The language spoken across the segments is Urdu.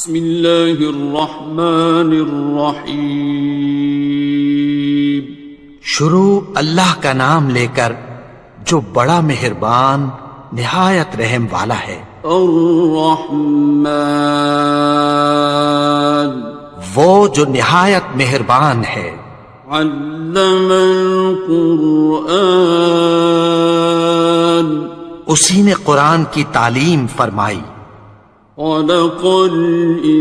بسم اللہ الرحمن الرحیم. شروع اللہ کا نام لے کر جو بڑا مہربان نہایت رحم والا ہے. الرحمن وہ جو نہایت مہربان ہے. علم القرآن اسی نے قرآن کی تعلیم فرمائی. خلق الانسان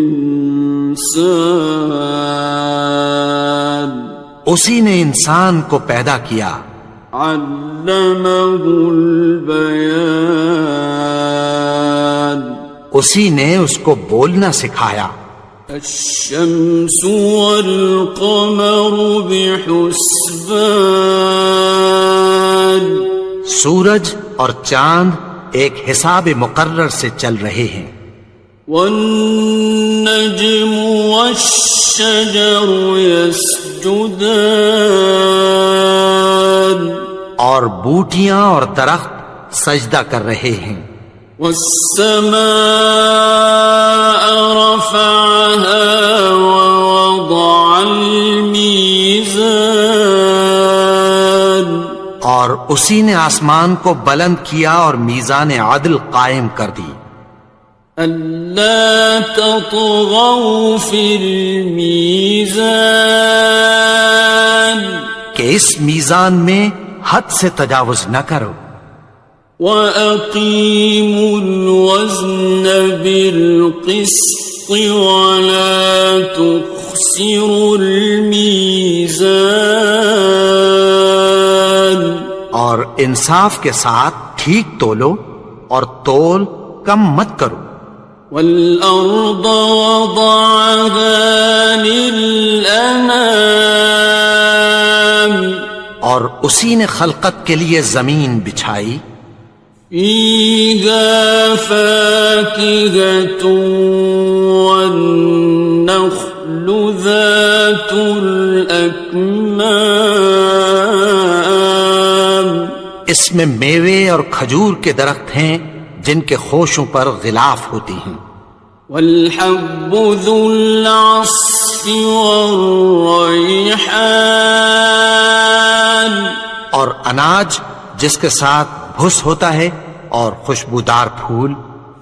اسی نے انسان کو پیدا کیا. علمہ البیان اسی نے اس کو بولنا سکھایا. الشمس والقمر بحسبان سورج اور چاند ایک حساب مقرر سے چل رہے ہیں. والنجم والشجر يسجدان اور بوٹیاں اور درخت سجدہ کر رہے ہیں. والسماء رفعها ووضع الميزان اور اسی نے آسمان کو بلند کیا اور میزان عدل قائم کر دی. ألا تطغوا في الميزان کہ اس میزان میں حد سے تجاوز نہ کرو. وَأَقِيمُوا الْوَزْنَ بِالْقِسْطِ وَلَا تُخْسِرُوا الْمِيزَانَ اور انصاف کے ساتھ ٹھیک تولو اور تول کم مت کرو. وَالْأَرْضَ وَضَعَهَا لِلْأَنَامِ اور اسی نے خلقت کے لیے زمین بچھائی. فِيهَا فَاكِهَةٌ وَالنَّخْلُ ذَاتُ الْأَكْمَامِ اس میں میوے اور کھجور کے درخت ہیں جن کے خوشوں پر غلاف ہوتی ہیں. وَالْحَبُّ ذُو الْعَصْفِ وَالرَّيْحَانِ اور اناج جس کے ساتھ بھس ہوتا ہے اور خوشبودار پھول.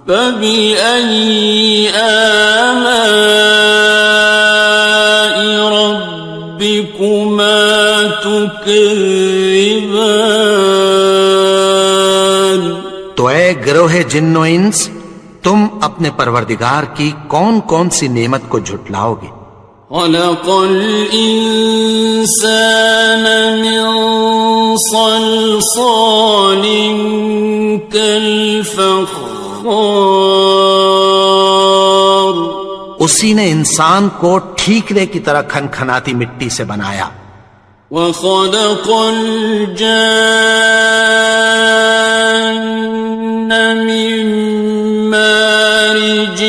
فَبِأَيِّ آلَاءِ رَبِّكُمَا تُكَذِّبَانِ تو اے گروہ جن و انس تم اپنے پروردگار کی کون کون سی نعمت کو جھٹلاؤ گے. خَلَقَ الْإِنسَانَ مِنْ صَلْصَالٍ كَالْفَخَّارِ اسی نے انسان کو ٹھیکرے کی طرح کھنکھناتی مٹی سے بنایا. وَخَلَقَ الْجَانَّ مِن مَّارِجٍ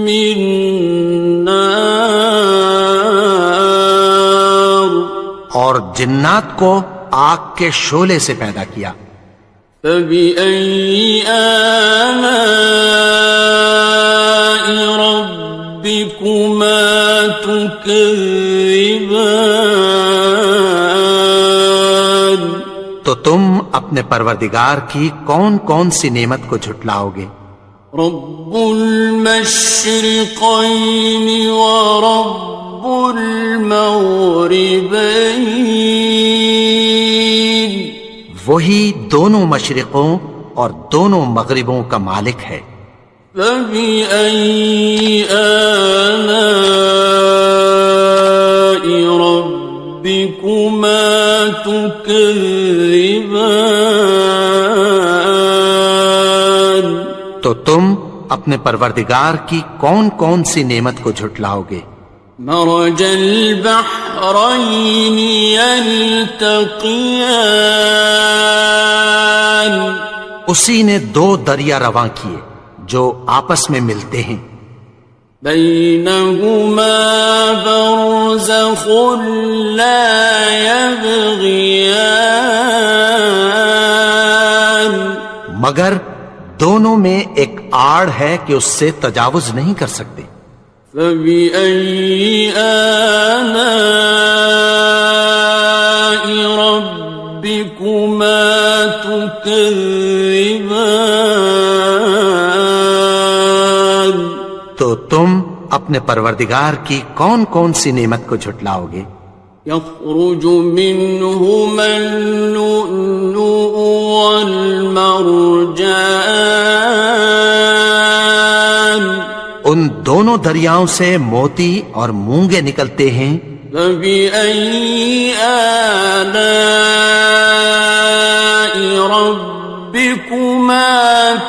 مِّن نَّارٍ اور جنات کو آگ کے شعلے سے پیدا کیا. فَبِأَيِّ آلَاءِ رَبِّكُمَا تُكَذِّبَانِ تو تم اپنے پروردگار کی کون کون سی نعمت کو جھٹلاؤ گے. رب المشرقین ورب المغربین وہی دونوں مشرقوں اور دونوں مغربوں کا مالک ہے. فَبِأَيِّ آلَاءِ رَبِّكُمَا تُكَذِّبَانِ تو تم اپنے پروردگار کی کون کون سی نعمت کو جھٹلاؤ گے. مرج البحرین یلتقیان اسی نے دو دریا رواں کیے جو آپس میں ملتے ہیں. بینہما برزخ لا یبغیان مگر دونوں میں ایک آڑ ہے کہ اس سے تجاوز نہیں کر سکتے۔ فبأي آلاء ربكما تكذبان؟ تو تم اپنے پروردگار کی کون کون سی نعمت کو جھٹلاؤ گے؟ يخرج منهما اللؤلؤ والمرجان، ان دونوں دریاؤں سے موتی اور مونگے نکلتے ہیں۔ فبأي آلاء ربكما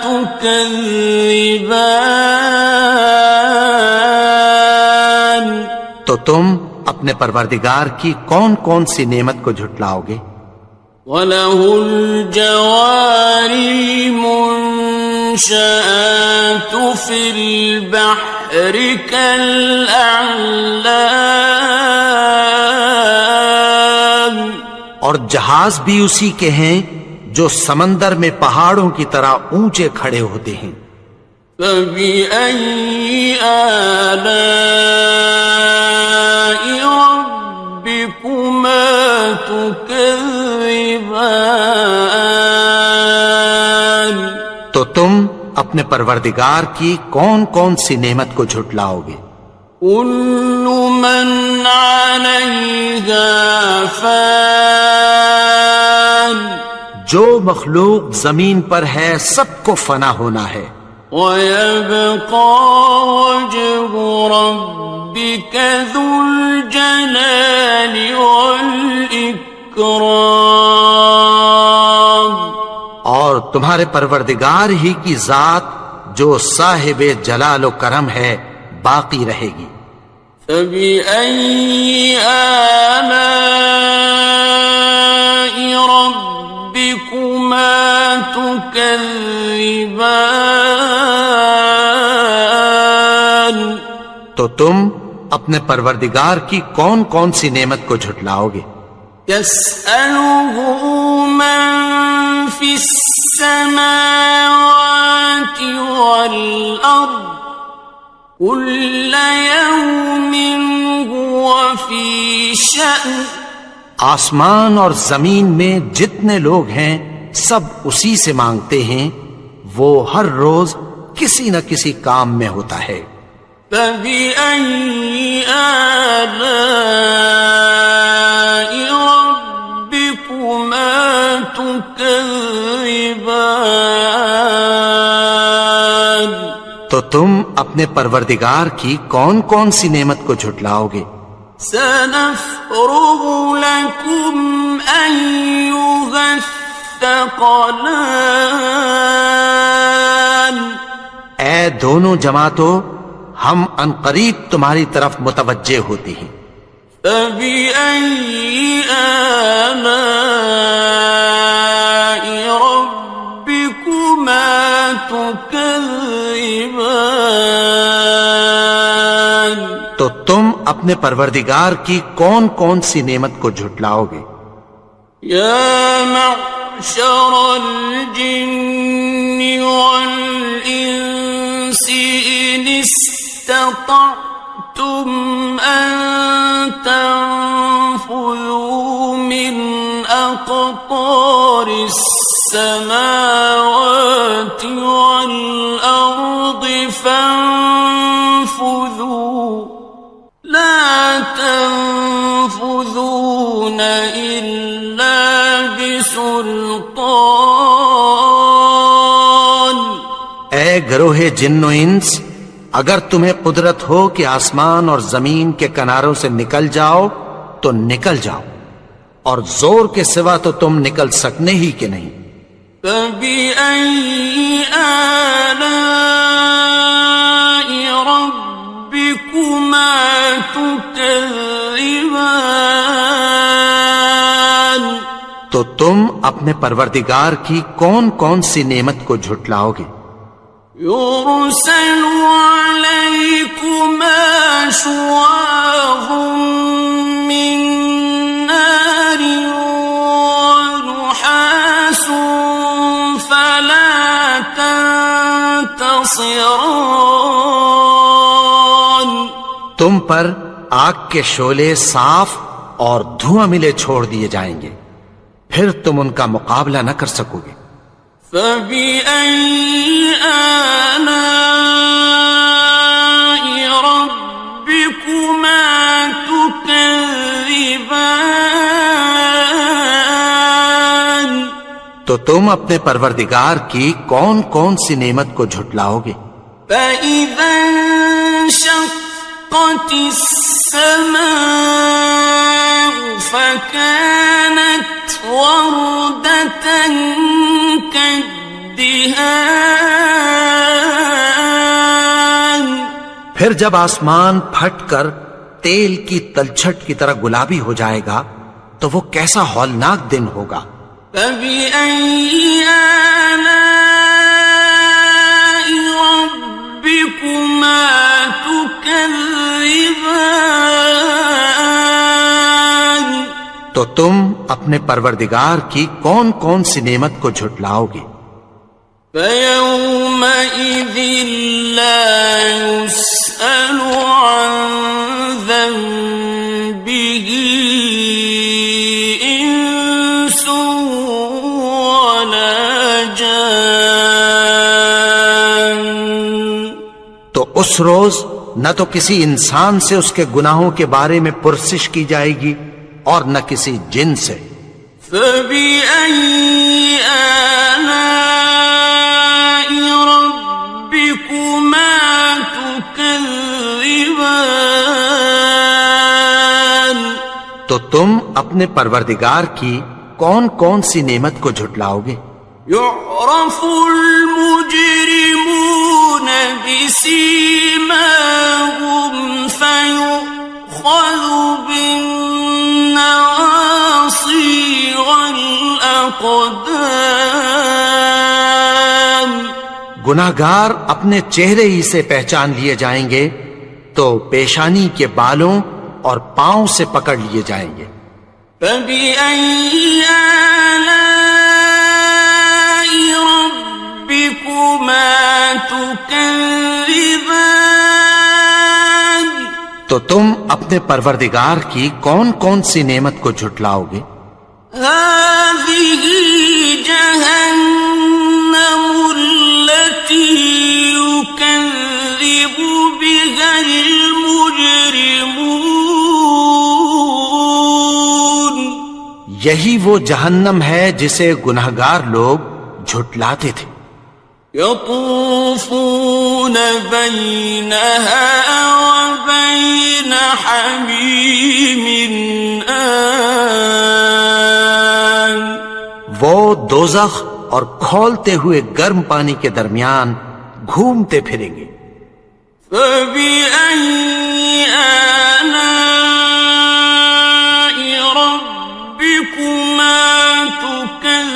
تكذبان؟ تو تم اپنے پروردگار کی کون کون سی نعمت کو جھٹلاؤ گے؟ وَلَهُ الْجَوَارِ الْمُنشَآتُ فِي الْبَحْرِ كَالْأَعْلَامِ، اور جہاز بھی اسی کے ہیں جو سمندر میں پہاڑوں کی طرح اونچے کھڑے ہوتے ہیں۔ فَبِأَيِّ آلَاءِ رَبِّكُمَا تُكَذِّبَانِ؟ تو تم اپنے پروردگار کی کون کون سی نعمت کو جھٹلاؤ گے؟ كُلُّ مَنْ عَلَيْهَا فَانٍ، جو مخلوق زمین پر ہے سب کو فنا ہونا ہے۔ وَيَبْقَى وَجْهُ رَبِّكَ ذُو الْجَلَالِ وَالْإِكْرَامِ، اور تمہارے پروردگار ہی کی ذات جو صاحب جلال و کرم ہے باقی رہے گی۔ فَبِأَيِّ آلَاءِ رَبِّكُمَا تُكَذِّبَانِ؟ تو تم اپنے پروردگار کی کون کون سی نعمت کو جھٹلاؤ گے؟ يَسْأَلُهُ مَن فِي السَّمَاوَاتِ وَالْأَرْضِ كُلَّ يَوْمٍ هُوَ فِي شَأْنٍ، آسمان اور زمین میں جتنے لوگ ہیں سب اسی سے مانگتے ہیں، وہ ہر روز کسی نہ کسی کام میں ہوتا ہے۔ فَبِأَيِّ آلَاءِ رَبِّكُمَا تُكَذِّبَانِ؟ تو تم اپنے پروردگار کی کون کون سی نعمت کو جھٹلاؤ گے؟ سَنَفْرُغُ لَكُمْ أَيُّهَ الثَّقَلَانِ، اے دونوں جماعتوں، ہم عنقریب تمہاری طرف متوجہ ہوتے ہیں۔ فَبِأَيِّ آلَاءِ رَبِّكُمَا تُكَذِّبَانِ؟ تو تم اپنے پروردگار کی کون کون سی نعمت کو جھٹلاؤ گے؟ يَا مَعْشَرَ الْجِنِّ وَالْإِنسِ إِنِ اسْتَطَعْتُمْ أَن تَنفُذُوا مِنْ أَقْطَارِ السَّمَاوَاتِ وَالْأَرْضِ فَانفُذُوا لَا تَنفُذُونَ إِلَّا بِسُلْطَانٍ۔ اے گروہ جن و انس، اگر تمہیں قدرت ہو کہ آسمان اور زمین کے کناروں سے نکل جاؤ تو نکل جاؤ، اور زور کے سوا تو تم نکل سکنے ہی کہ نہیں۔ فَبِأَيِّ آلَاءِ رَبِّكُمَا تُكَذِّبَانِ؟ تو تم اپنے پروردگار کی کون کون سی نعمت کو جھٹلاؤ گے؟ يُرْسَلُ عَلَيْكُمَا شُوَاظٌ مِّن نَّارٍ وَنُحَاسٌ فَلَا تَنتَصِرَانِ؟ تم پر آگ کے شعلے صاف اور دھواں ملے چھوڑ دیے جائیں گے، پھر تم ان کا مقابلہ نہ کر سکو گے۔ فَبِأَيِّ آلَاءِ رَبِّكُمَا تُكَذِّبَانِ؟ تو تم اپنے پروردگار کی کون کون سی نعمت کو جھٹلاؤ گے؟ فَإِذَا انشَقَّتِ السَّمَاءُ فَكَانَتْ وَرْدَةً كَالدِّهَانِ، پھر جب آسمان پھٹ کر تیل کی تلچھٹ کی طرح گلابی ہو جائے گا تو وہ کیسا ہولناک دن ہوگا۔ فَبِأَيِّ آلَاءِ رَبِّكُمَا تُكَذِّبَانِ؟ تو تم اپنے پروردگار کی کون کون سی نعمت کو جھٹلاؤ گے؟ فَيَوْمَئِذٍ لَا يُسْأَلُ عَنْ ذَنبِهِ إِنسٌ وَلَا جَانٌ۔ تو اس روز نہ تو کسی انسان سے اس کے گناہوں کے بارے میں پرسش کی جائے گی اور نہ کسی جن سے۔ فَبِأَيِّ آلَاءِ رَبِّكُمَا تُكَذِّبَانِ؟ تو تم اپنے پروردگار کی کون کون سی نعمت کو جھٹلاؤ گے؟ يُعْرَفُ الْمُجْرِمُونَ بِسِيمَاهُمْ فَيُؤْخَذُ بِالنَّوَاصِي وَالْأَقْدَامِ۔ گناہگار اپنے چہرے ہی سے پہچان لیے جائیں گے تو پیشانی کے بالوں اور پاؤں سے پکڑ لیے جائیں گے۔ فَبِأَيِّ آلَاءِ رَبِّكُمَا تُكَذِّبَانِ؟ تو تم اپنے پروردگار کی کون کون سی نعمت کو جھٹلاؤ گے؟ هَٰذِهِ جَهَنَّمُ الَّتِي يُكَذِّبُ بِهَا الْمُجْرِمُونَ۔ یہی وہ جہنم ہے جسے گناہگار لوگ جھٹلاتے تھے۔ يَطُوفُونَ بَيْنَهَا وَبَيْنَ حَمِيمٍ آنٍ۔ وہ دوزخ اور کھولتے ہوئے گرم پانی کے درمیان گھومتے پھریں گے۔ فَبِأَيِّ آلَاءِ رَبِّكُمَا تُكَذِّبَانِ؟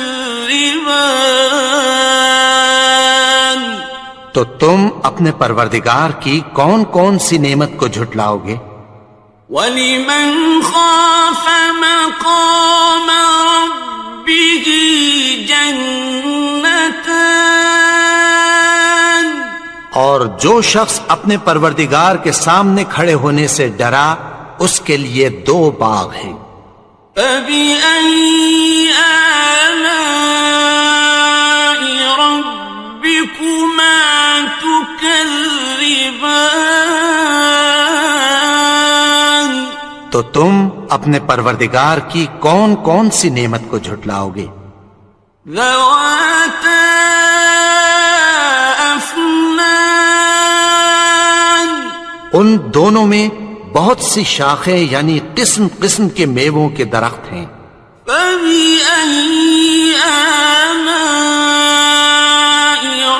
تو تم اپنے پروردگار کی کون کون سی نعمت کو جھٹلاؤ گے؟ وَلِمَنْ خَافَ مَقَامَ رَبِّهِ جَنَّتَانِ؟ اور جو شخص اپنے پروردگار کے سامنے کھڑے ہونے سے ڈرا اس کے لیے 2 باغ ہیں۔ فَبِأَيِّ آلَاءِ رَبِّكُمَا تُكَذِّبَانِ؟ تو تم اپنے پروردگار کی کون کون سی نعمت کو جھٹلاؤ گے؟ ذَوَاتَا أَفْنَانٍ؟ ان دونوں میں بہت سی شاخیں یعنی قسم قسم کے میووں کے درخت ہیں۔ فَبِأَيِّ آلَاءِ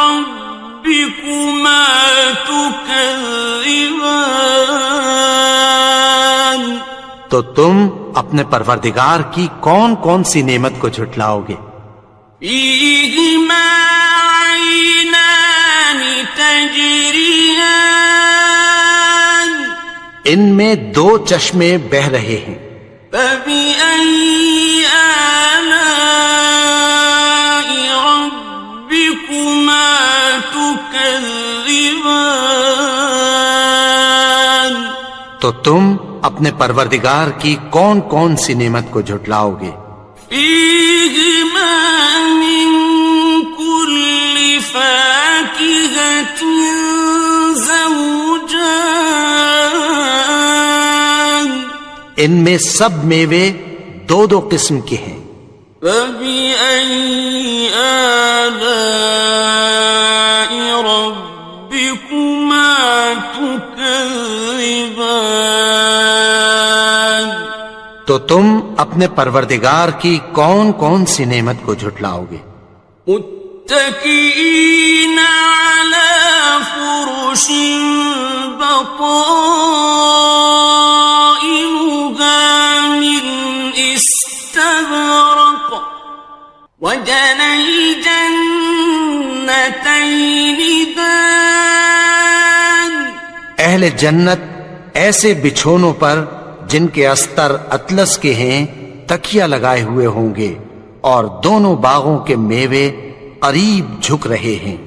رَبِّكُمَا تُكَذِّبَانِ؟ تو تم اپنے پروردگار کی کون کون سی نعمت کو جھٹلاؤ گے؟ فِيهِمَا عَيْنَانِ تَجْرِيَانِ؟ ان میں 2 چشمے بہ رہے ہیں۔ فَبِأَيِّ آلَاءِ رَبِّكُمَا تُكَذِّبَانِ؟ تو تم اپنے پروردگار کی کون کون سی نعمت کو جھٹلاؤ گے؟ فیہما من کل فاکہۃ زوجان، ان میں سب میوے دو دو قسم کے ہیں۔ فبأي آلاء ربكما تكذبان، تو تم اپنے پروردگار کی کون کون سی نعمت کو جھٹلاؤ گے؟ متكئين على فرش بطائنها من استبرق، وجنى الجنتين دان، اہل جنت ایسے بچھونوں پر جن کے استر اطلس کے ہیں تکیہ لگائے ہوئے ہوں گے، اور دونوں باغوں کے میوے قریب جھک رہے ہیں۔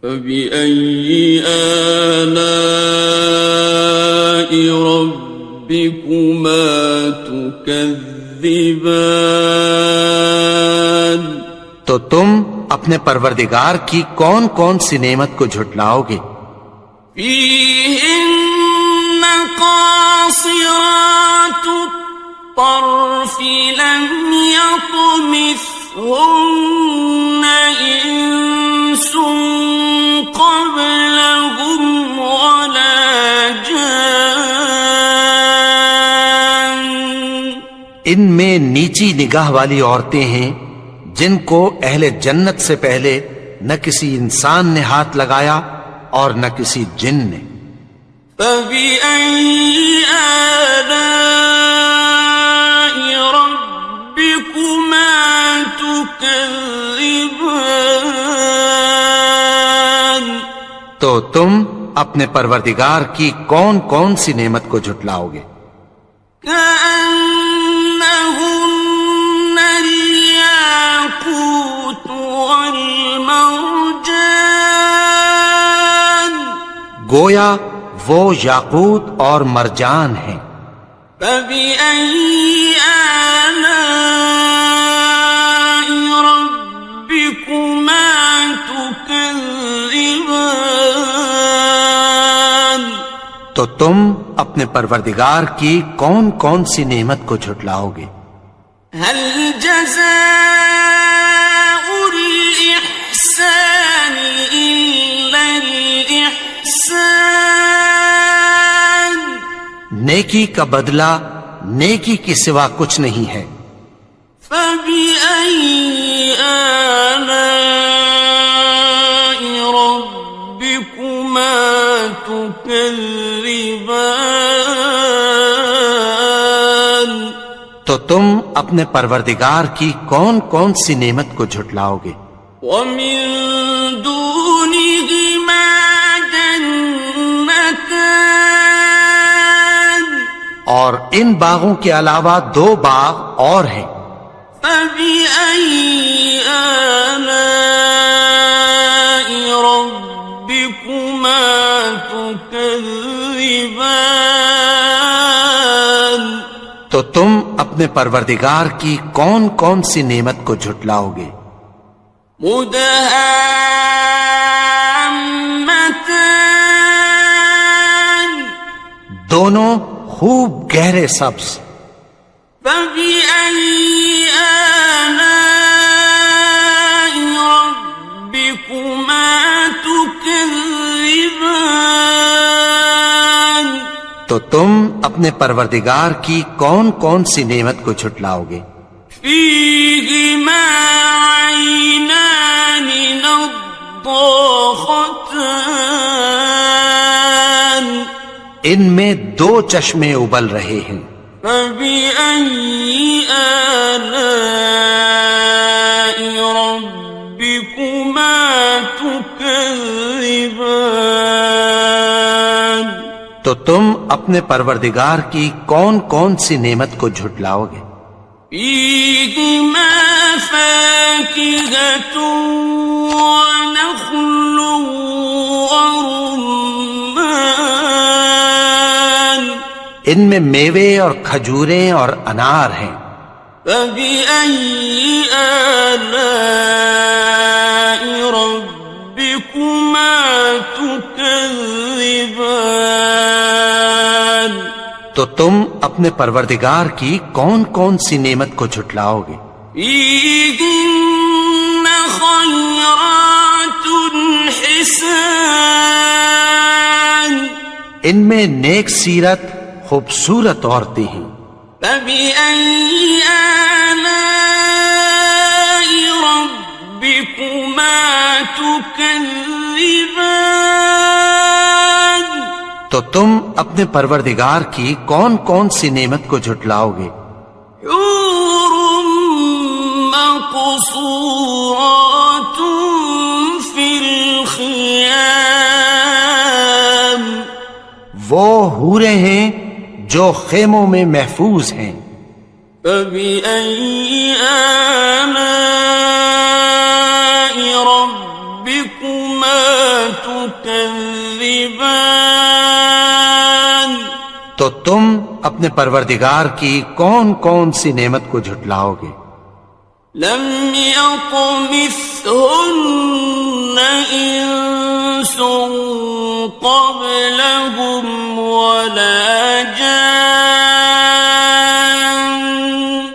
فبأي آلاء ربكما تكذبان، تو تم اپنے پروردگار کی کون کون سی نعمت کو جھٹلاؤ گے؟ فيهن قاصرات الطرف لم يطمثهن إنس قبلهم ولا جان، ان میں نیچی نگاہ والی عورتیں ہیں جن کو اہل جنت سے پہلے نہ کسی انسان نے ہاتھ لگایا اور نہ کسی جن نے۔ فبأي آلاء ربكما تكذبان، تو تم اپنے پروردگار کی کون کون سی نعمت کو جھٹلاؤ گے؟ كأنهن الياقوت والمرجان، گویا وہ یاقوت اور مرجان ہیں۔ فبأي آلاء ربكما تكذبان، تو تم اپنے پروردگار کی کون کون سی نعمت کو جھٹلاؤ گے؟ هل جزاء الإحسان إلا الإحسان، نیکی کا بدلہ نیکی کے سوا کچھ نہیں ہے۔ فبأي آلاء ربكما تكذبان، تو تم اپنے پروردگار کی کون کون سی نعمت کو جھٹلاؤ گے؟ ومن دونهما جنتان، اور ان باغوں کے علاوہ دو باغ اور ہیں۔ فبأي آلاء ربكما تكذبان، تو تم اپنے پروردگار کی کون کون سی نعمت کو جھٹلاؤ گے؟ مدهامتان، دونوں خوب گہرے سبز۔ فبأي آلاء ربكما تكذبان، تو تم اپنے پروردگار کی کون کون سی نعمت کو جھٹلاؤ گے؟ فيهما عينان نضاختان، ان میں دو چشمے ابل رہے ہیں۔ فبأي آلاء ربكما تكذبان، تو تم اپنے پروردگار کی کون کون سی نعمت کو جھٹلاؤ گے؟ فيهما فاكهة ونخل ورمان، ان میں میوے اور کھجوریں اور انار ہیں۔ فبأي آلاء ربكما تكذبان؟ تو تم اپنے پروردگار کی کون کون سی نعمت کو جھٹلاؤ گے؟ فيهن خيرات حسان، ان میں نیک سیرت خوبصورت عورتیں ہیں۔ فبأي آلاء ربكما تكذبان؟ تو تم اپنے پروردگار کی کون کون سی نعمت کو جھٹلاؤ گے؟ حور مقصورات في الخيام، وہ حوریں ہیں جو خیموں میں محفوظ ہیں۔ فبأي آلاء ربكما تكذبان؟ تو تم اپنے پروردگار کی کون کون سی نعمت کو جھٹلاؤ گے؟ لم يطمثهن إنس قبلهم ولا جان،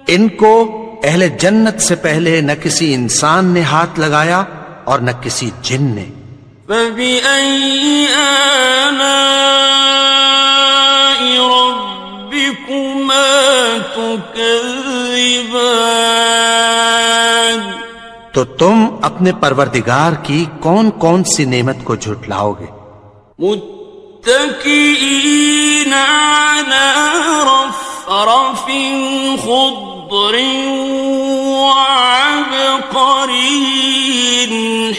ان کو اہل جنت سے پہلے نہ کسی انسان نے ہاتھ لگایا اور نہ کسی جن نے۔ فبأي آلاء ربكما تكذبان؟ تو تم اپنے پروردگار کی کون کون سی نعمت کو جھٹلاؤ گے؟ متكئين على رفرف خضر وعبقري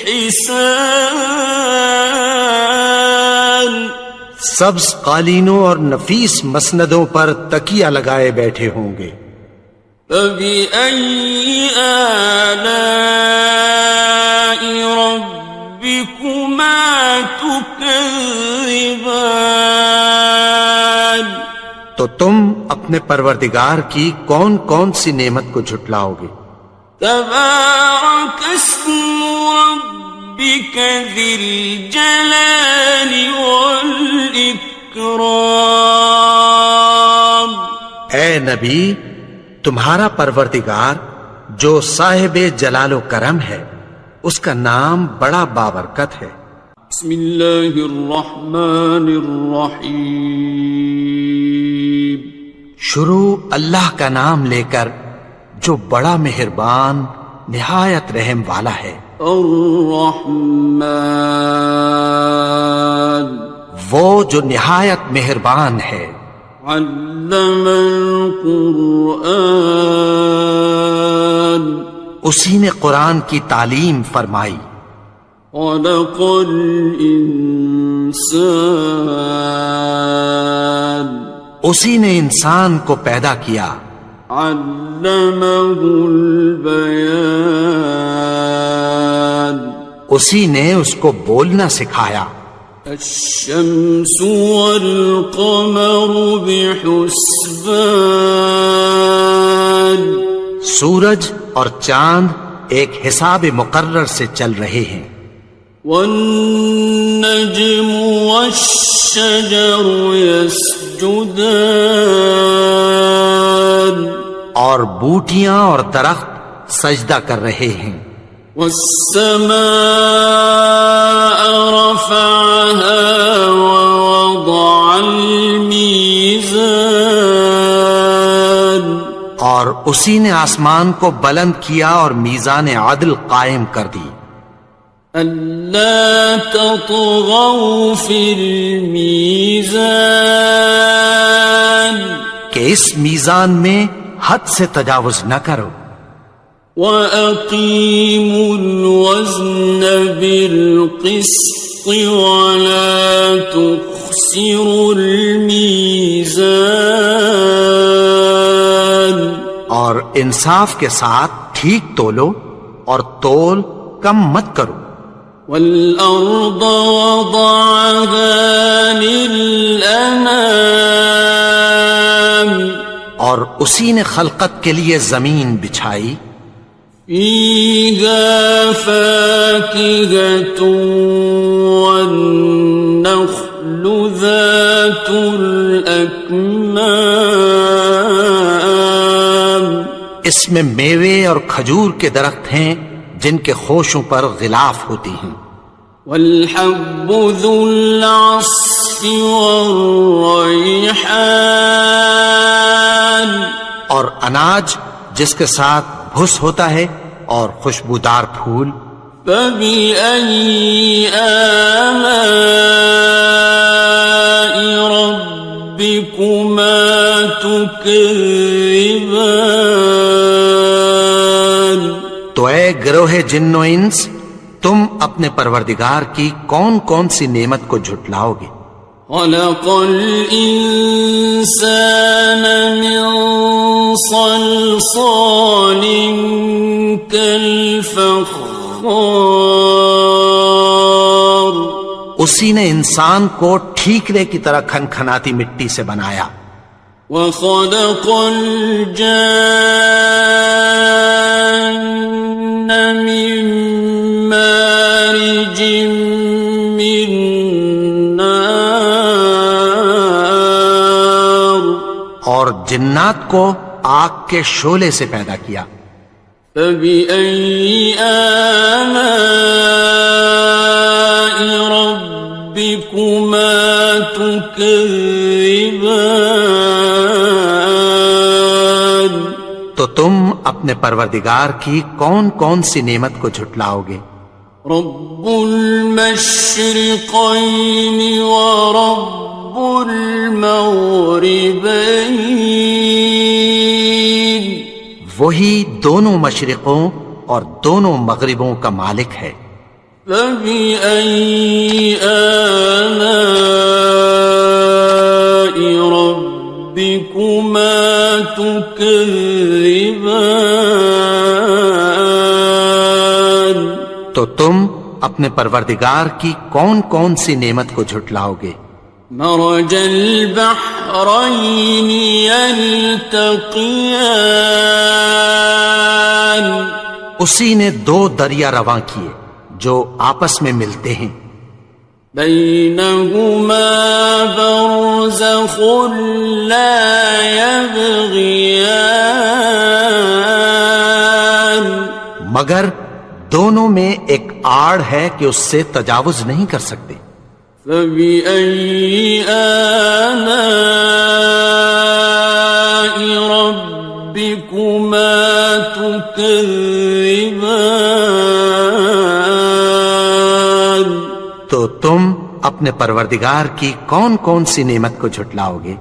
حسان، سبز قالینوں اور نفیس مسندوں پر تکیہ لگائے بیٹھے ہوں گے۔ فبأي آلاء ربكما تكذبان؟ تو تم اپنے پروردگار کی کون کون سی نعمت کو جھٹلاؤ گے؟ تبارك اسم ربك ذي الجلال والإكرام۔ اے نبی، تمہارا پروردگار جو صاحب جلال و کرم ہے، اس کا نام بڑا بابرکت ہے۔ بسم اللہ الرحمن الرحیم، شروع اللہ کا نام لے کر جو بڑا مہربان نہایت رحم والا ہے۔ الرحمن، وہ جو نہایت مہربان ہے۔ علم القرآن، اسی نے قرآن کی تعلیم فرمائی۔ خلق الانسان، اسی نے انسان کو پیدا کیا۔ علمہ البیان، اسی نے اس کو بولنا سکھایا۔ الشمس والقمر بحسبان، سورج اور چاند ایک حساب مقرر سے چل رہے ہیں۔ والنجم والشجر يسجدان، اور بوٹیاں اور درخت سجدہ کر رہے ہیں۔ والسماء رفعها ووضع الميزان، اور اسی نے آسمان کو بلند کیا اور میزان عدل قائم کر دی۔ ألا تطغوا في الميزان، کہ اس میزان میں حد سے تجاوز نہ کرو۔ وَأَقِيمُوا الْوَزْنَ بِالْقِسْطِ وَلَا تُخْسِرُوا الْمِيزَانَ، اور انصاف کے ساتھ ٹھیک تولو اور تول کم مت کرو۔ وَالْأَرْضَ وَضَعَهَا لِلْأَنَامِ، اور اسی نے خلقت کے لیے زمین بچھائی، فيها فاكهة والنخل ذات الأكمام، اس میں میوے اور کھجور کے درخت ہیں جن کے خوشوں پر غلاف ہوتی ہیں، والحب ذو العصف والریحان، اور اناج جس کے ساتھ بھس ہوتا ہے اور خوشبودار پھول، فبأي آلاء ربكما تكذبان۔ تو اے گروہ جن و انس، تم اپنے پروردگار کی کون کون سی نعمت کو جھٹلاؤ گے؟ خلق الإنسان من صلصال كالفخار، اسی نے انسان کو ٹھیکرے کی طرح کھنکھناتی مٹی سے بنایا، وخلق الجان من مارج من نار، اور جنات کو آگ کے شعلے سے پیدا کیا، فبأي آلاء ربكما تكذبان۔ تو تم اپنے پروردگار کی کون کون سی نعمت کو جھٹلاؤ گے؟ رب المشرقين ورب المغربين، وہی دونوں مشرقوں اور دونوں مغربوں کا مالک ہے، فبأي آلاء ربكما تكذبان۔ تو تم اپنے پروردگار کی کون کون سی نعمت کو جھٹلاؤ گے؟ مرج البحرين يلتقيان، اسی نے دو دریا رواں کیے جو آپس میں ملتے ہیں، بينهما برزخ لا يبغيان، مگر دونوں میں ایک آڑ ہے کہ اس سے تجاوز نہیں کر سکتے، فبأي آلاء ربكما تكذبان۔ تو تم اپنے پروردگار کی کون کون سی نعمت کو جھٹلاؤ گے؟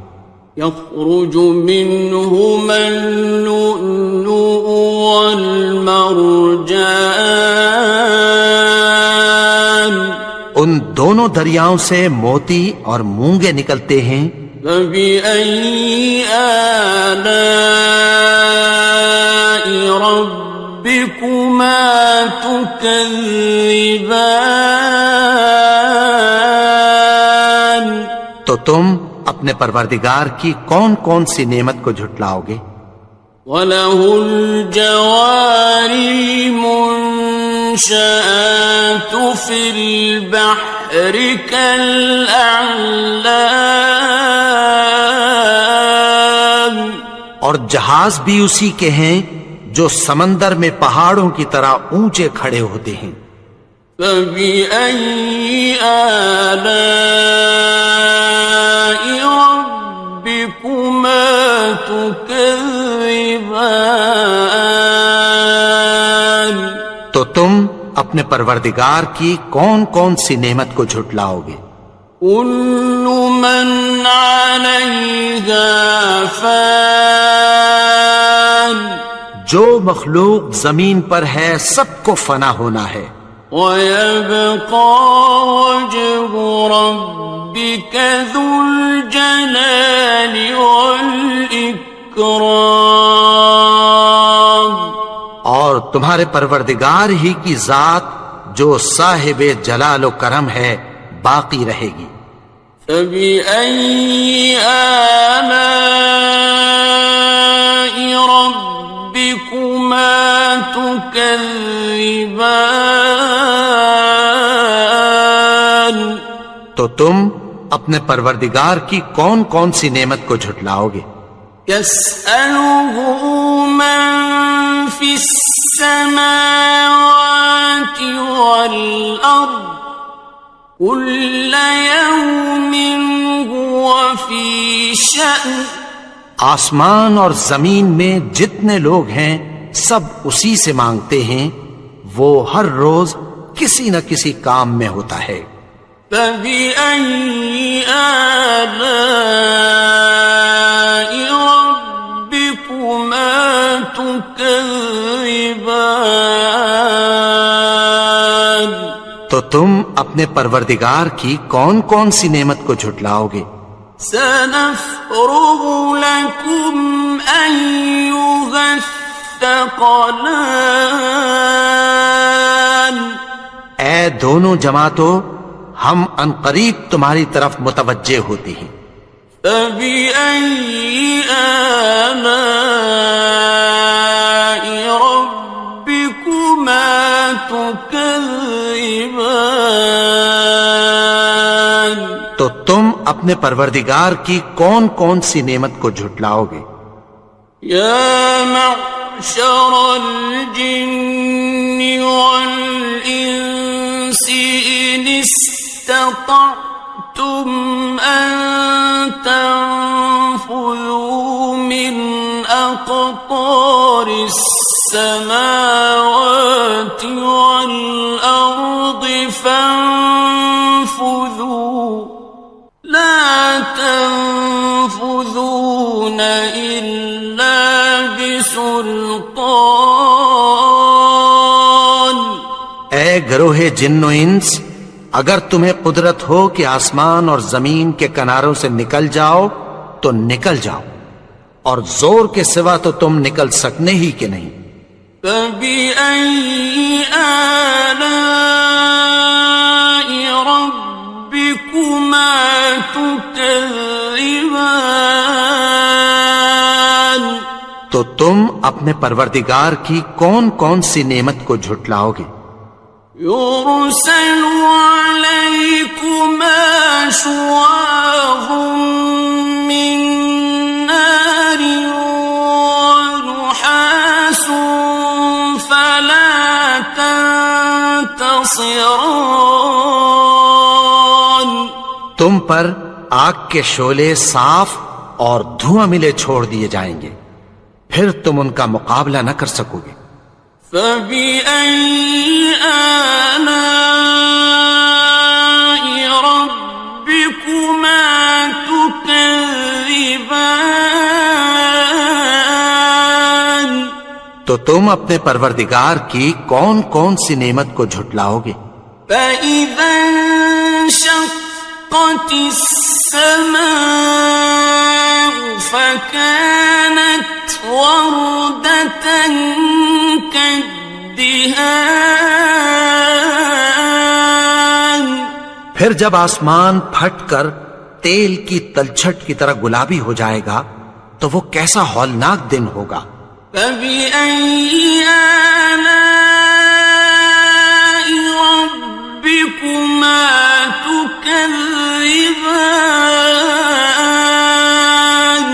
يخرج منهما اللؤلؤ والمرجان، ان دونوں دریاؤں سے موتی اور مونگے نکلتے ہیں، فبأي آلاء ربكما تكذبان۔ تو تم اپنے پروردگار کی کون کون سی نعمت کو جھٹلاؤ گے؟ وَلَهُ الْجَوَارِ الْمُنشَآتُ فِي الْبَحْرِ كَالْأَعْلَامِ، اور جہاز بھی اسی کے ہیں جو سمندر میں پہاڑوں کی طرح اونچے کھڑے ہوتے ہیں، فَبِأَيِّ آلَاءِ رَبِّكُمَا تُكَذِّبَانِ۔ تو تم اپنے پروردگار کی کون کون سی نعمت کو جھٹلاؤ گے؟ كل من عليها فان، جو مخلوق زمین پر ہے سب کو فنا ہونا ہے، ويبقى وجه ربك ذو الجلال والإكرام، اور تمہارے پروردگار ہی کی ذات جو صاحب جلال و کرم ہے باقی رہے گی۔ فبأي آلاء تكذبان تو تم اپنے پروردگار کی کون کون سی نعمت کو جھٹلاؤ گے؟ يسأله من في السماوات والأرض كل يوم هو في شأن آسمان اور زمین میں جتنے لوگ ہیں سب اسی سے مانگتے ہیں، وہ ہر روز کسی نہ کسی کام میں ہوتا ہے۔ فبأي آلاء ربكما تكذبان تو تم اپنے پروردگار کی کون کون سی نعمت کو جھٹلاؤ گے؟ سنفرغ لكم أيها الثقلان اے دونوں جماعتوں، ہم عنقریب تمہاری طرف متوجہ ہوتے ہیں۔ فبأي آلاء ربكما تكذبان تو تم اپنے پروردگار کی کون کون سی نعمت کو جھٹلاؤ گے؟ يا معشر الجن والإنس إن استطعتم أن تنفذوا من أقطار السماوات والأرض فانفذوا لا تنفذون إلا بسلطان اے گروہ جن و انس، اگر تمہیں قدرت ہو کہ آسمان اور زمین کے کناروں سے نکل جاؤ تو نکل جاؤ، اور زور کے سوا تو تم نکل سکنے ہی کہ نہیں۔ فبأي آلاء ربكما تكذبان تو تم اپنے پروردگار کی کون کون سی نعمت کو جھٹلاؤ گے؟ يرسل عليكما شواظ من نار ونحاس فلا تنتصران تم پر آگ کے شعلے صاف اور دھواں ملے چھوڑ دیے جائیں گے، پھر تم ان کا مقابلہ نہ کر سکو گے۔ فبأي آلاء ربكما تكذبان تو تم اپنے پروردگار کی کون کون سی نعمت کو جھٹلاؤ گے؟ فإذا انشقت السماء فكانت وردة كالدهان پھر جب آسمان پھٹ کر تیل کی تلچھٹ کی طرح گلابی ہو جائے گا تو وہ کیسا ہولناک دن ہوگا۔ فبأي آلاء ربكما تكذبان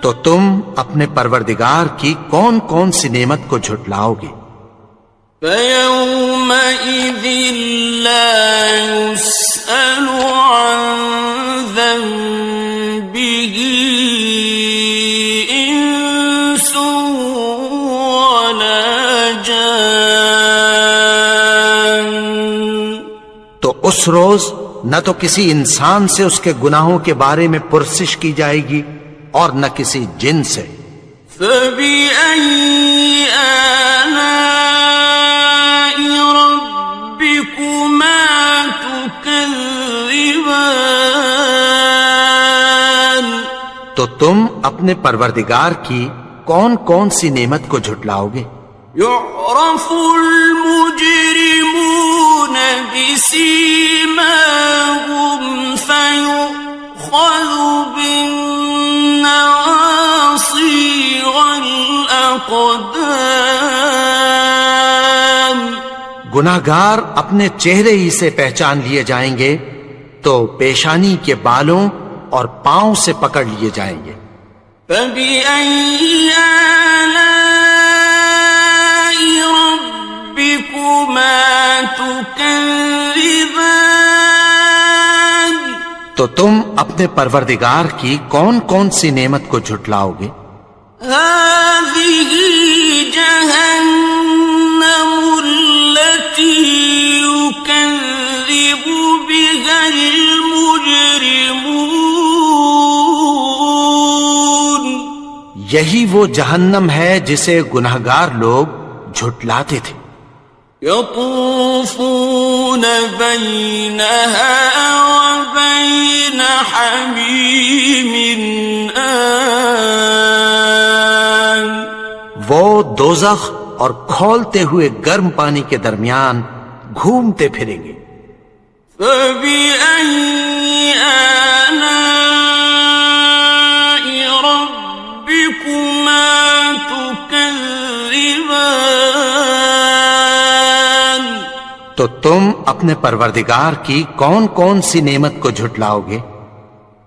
تو تم اپنے پروردگار کی کون کون سی نعمت کو جھٹلاؤ گے؟ فيومئذ لا يسأل عن ذنبه إنس ولا جان تو اس روز نہ تو کسی انسان سے اس کے گناہوں کے بارے میں پرسش کی جائے گی اور نہ کسی جن سے۔ فبأي آلاء ربكما تكذبان تو تم اپنے پروردگار کی کون کون سی نعمت کو جھٹلاؤ گے؟ يعرف المجرمون بسيماهم فيؤخذ بالنواصي والأقدام گناہگار اپنے چہرے ہی سے پہچان لیے جائیں گے تو پیشانی کے بالوں اور پاؤں سے پکڑ لیے جائیں گے۔ فَبِأَيِّ آلَاءِ رَبِّكُمَا تُكَذِّبَانِ؟ تو تم اپنے پروردگار کی کون کون سی نعمت کو جھٹلاؤ گے؟ هَٰذِهِ جَهَنَّمُ الَّتِي يُكَذِّبُ بِهَا الْمُجْرِمُونَ۔ یہی وہ جہنم ہے جسے گناہگار لوگ جھٹلاتے تھے۔ يطوفون بينها وبين حميم آن۔ وہ دوزخ اور کھولتے ہوئے گرم پانی کے درمیان گھومتے پھریں گے۔ فَبِأَيِّ آلَاءِ رَبِّكُمَا تُكَذِّبَانِ؟ تو تم اپنے پروردگار کی کون کون سی نعمت کو جھٹلاؤ گے؟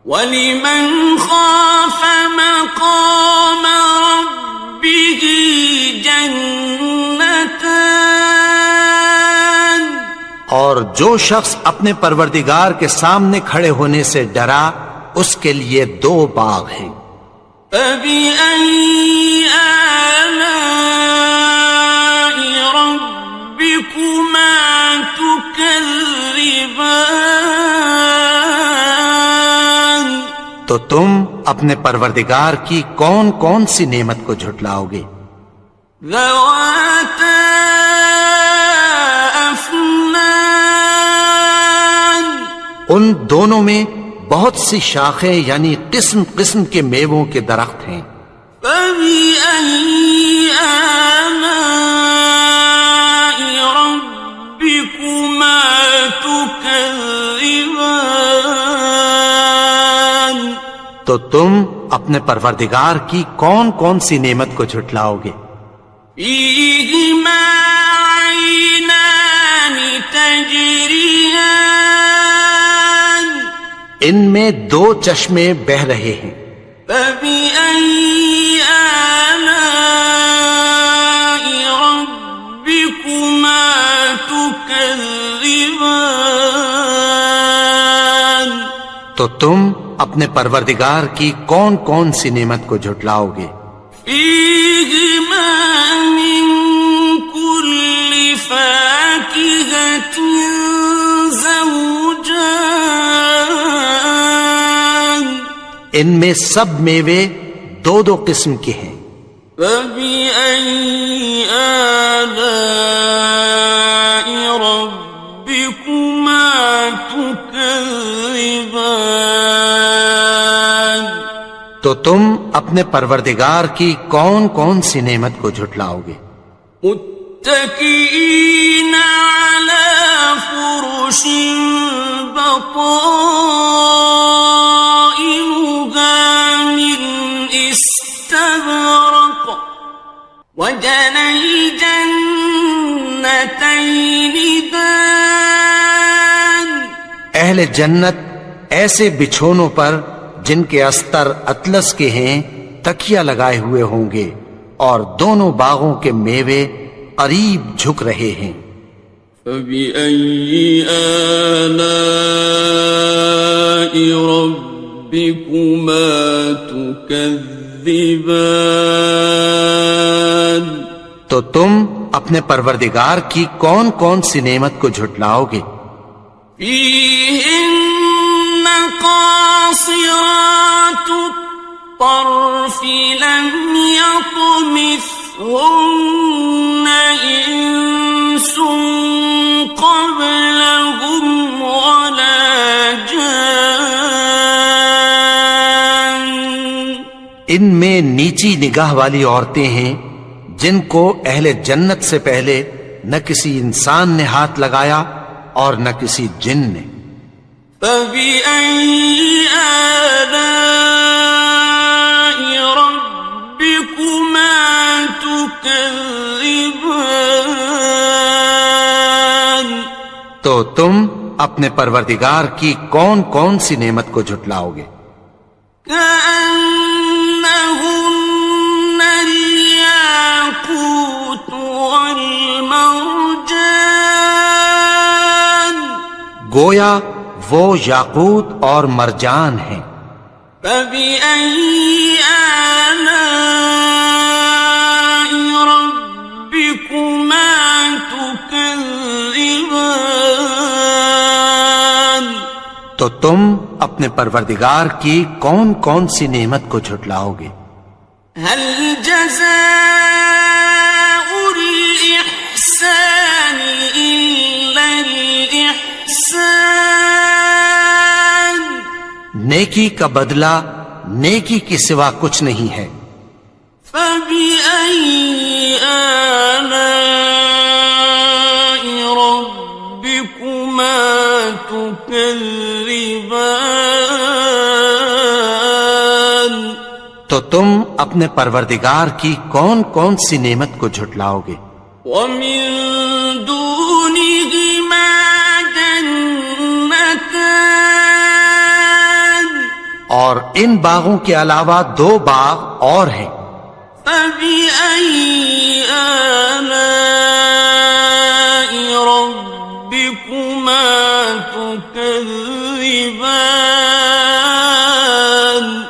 وَلِمَنْ خَافَ مَقَامَ رَبِّهِ جَنَّتَانِ؟ اور جو شخص اپنے پروردگار کے سامنے کھڑے ہونے سے ڈرا اس کے لیے 2 باغ ہیں۔ فَبِأَيِّ آلَاءِ رَبِّكُمَا تُكَذِّبَانِ؟ تو تم اپنے پروردگار کی کون کون سی نعمت کو جھٹلاؤ گے؟ ذَوَاتَا أَفْنَانٍ؟ ان دونوں میں بہت سی شاخیں یعنی قسم قسم کے میووں کے درخت ہیں۔ فَبِأَيِّ آلَاءِ رَبِّكُمَا تُكَذِّبَانِ؟ تو تم اپنے پروردگار کی کون کون سی نعمت کو جھٹلاؤ گے؟ فِيهِمَا عَيْنَانِ تَجْرِيَانِ؟ ان میں 2 چشمے بہ رہے ہیں۔ فَبِأَيِّ آلَاءِ رَبِّكُمَا تُكَذِّبَانِ؟ تو تم اپنے پروردگار کی کون کون سی نعمت کو جھٹلاؤ گے؟ فِيهِمَا مِن كُلِّ فَاكِهَةٍ زَوْجَانِ؟ ان میں سب میوے 2 قسم کے ہیں۔ فَبِأَيِّ آلَاءِ رَبِّكُمَا تُكَذِّبَانِ؟ تو تم اپنے پروردگار کی کون کون سی نعمت کو جھٹلاؤ گے؟ متكئين على فرش بطائنها من استبرق وجنى الجنتين دان۔ اہل جنت ایسے بچھونوں پر جن کے استر اطلس کے ہیں تکیہ لگائے ہوئے ہوں گے اور دونوں باغوں کے میوے قریب جھک رہے ہیں۔ فَبِأَيِّ آلَاءِ رَبِّكُمَا تُكَذِّبَانِ؟ تو تم اپنے پروردگار کی کون کون سی نعمت کو جھٹلاؤ گے؟ فِيهِنَّ قَاصِرَاتُ الطَّرْفِ لَمْ يَطْمِثْهُنَّ إِنسٌ قَبْلَهُمْ وَلَا جَانٌّ۔ ان میں نیچی نگاہ والی عورتیں ہیں جن کو اہل جنت سے پہلے نہ کسی انسان نے ہاتھ لگایا اور نہ کسی جن نے۔ فَبِأَيِّ آلَاءِ رَبِّكُمَا تُكَذِّبَانِ؟ تو تم اپنے پروردگار کی کون کون سی نعمت کو جھٹلاؤ گے؟ كأنهن الياقوت والمرجان گویا وہ یاقوت اور مرجان ہیں۔ فبأي آلاء ربكما تكذبان تو تم اپنے پروردگار کی کون کون سی نعمت کو جھٹلاؤ گے؟ هل جزاء الإحسان إلا الإحسان نیکی کا بدلہ نیکی کے سوا کچھ نہیں ہے۔ فبأي آلاء ربكما تكذبان تو تم اپنے پروردگار کی کون کون سی نعمت کو جھٹلاؤ گے؟ ومن دونهما جنتان اور ان باغوں کے علاوہ دو باغ اور ہیں۔ فبأي آلاء ربكما تكذبان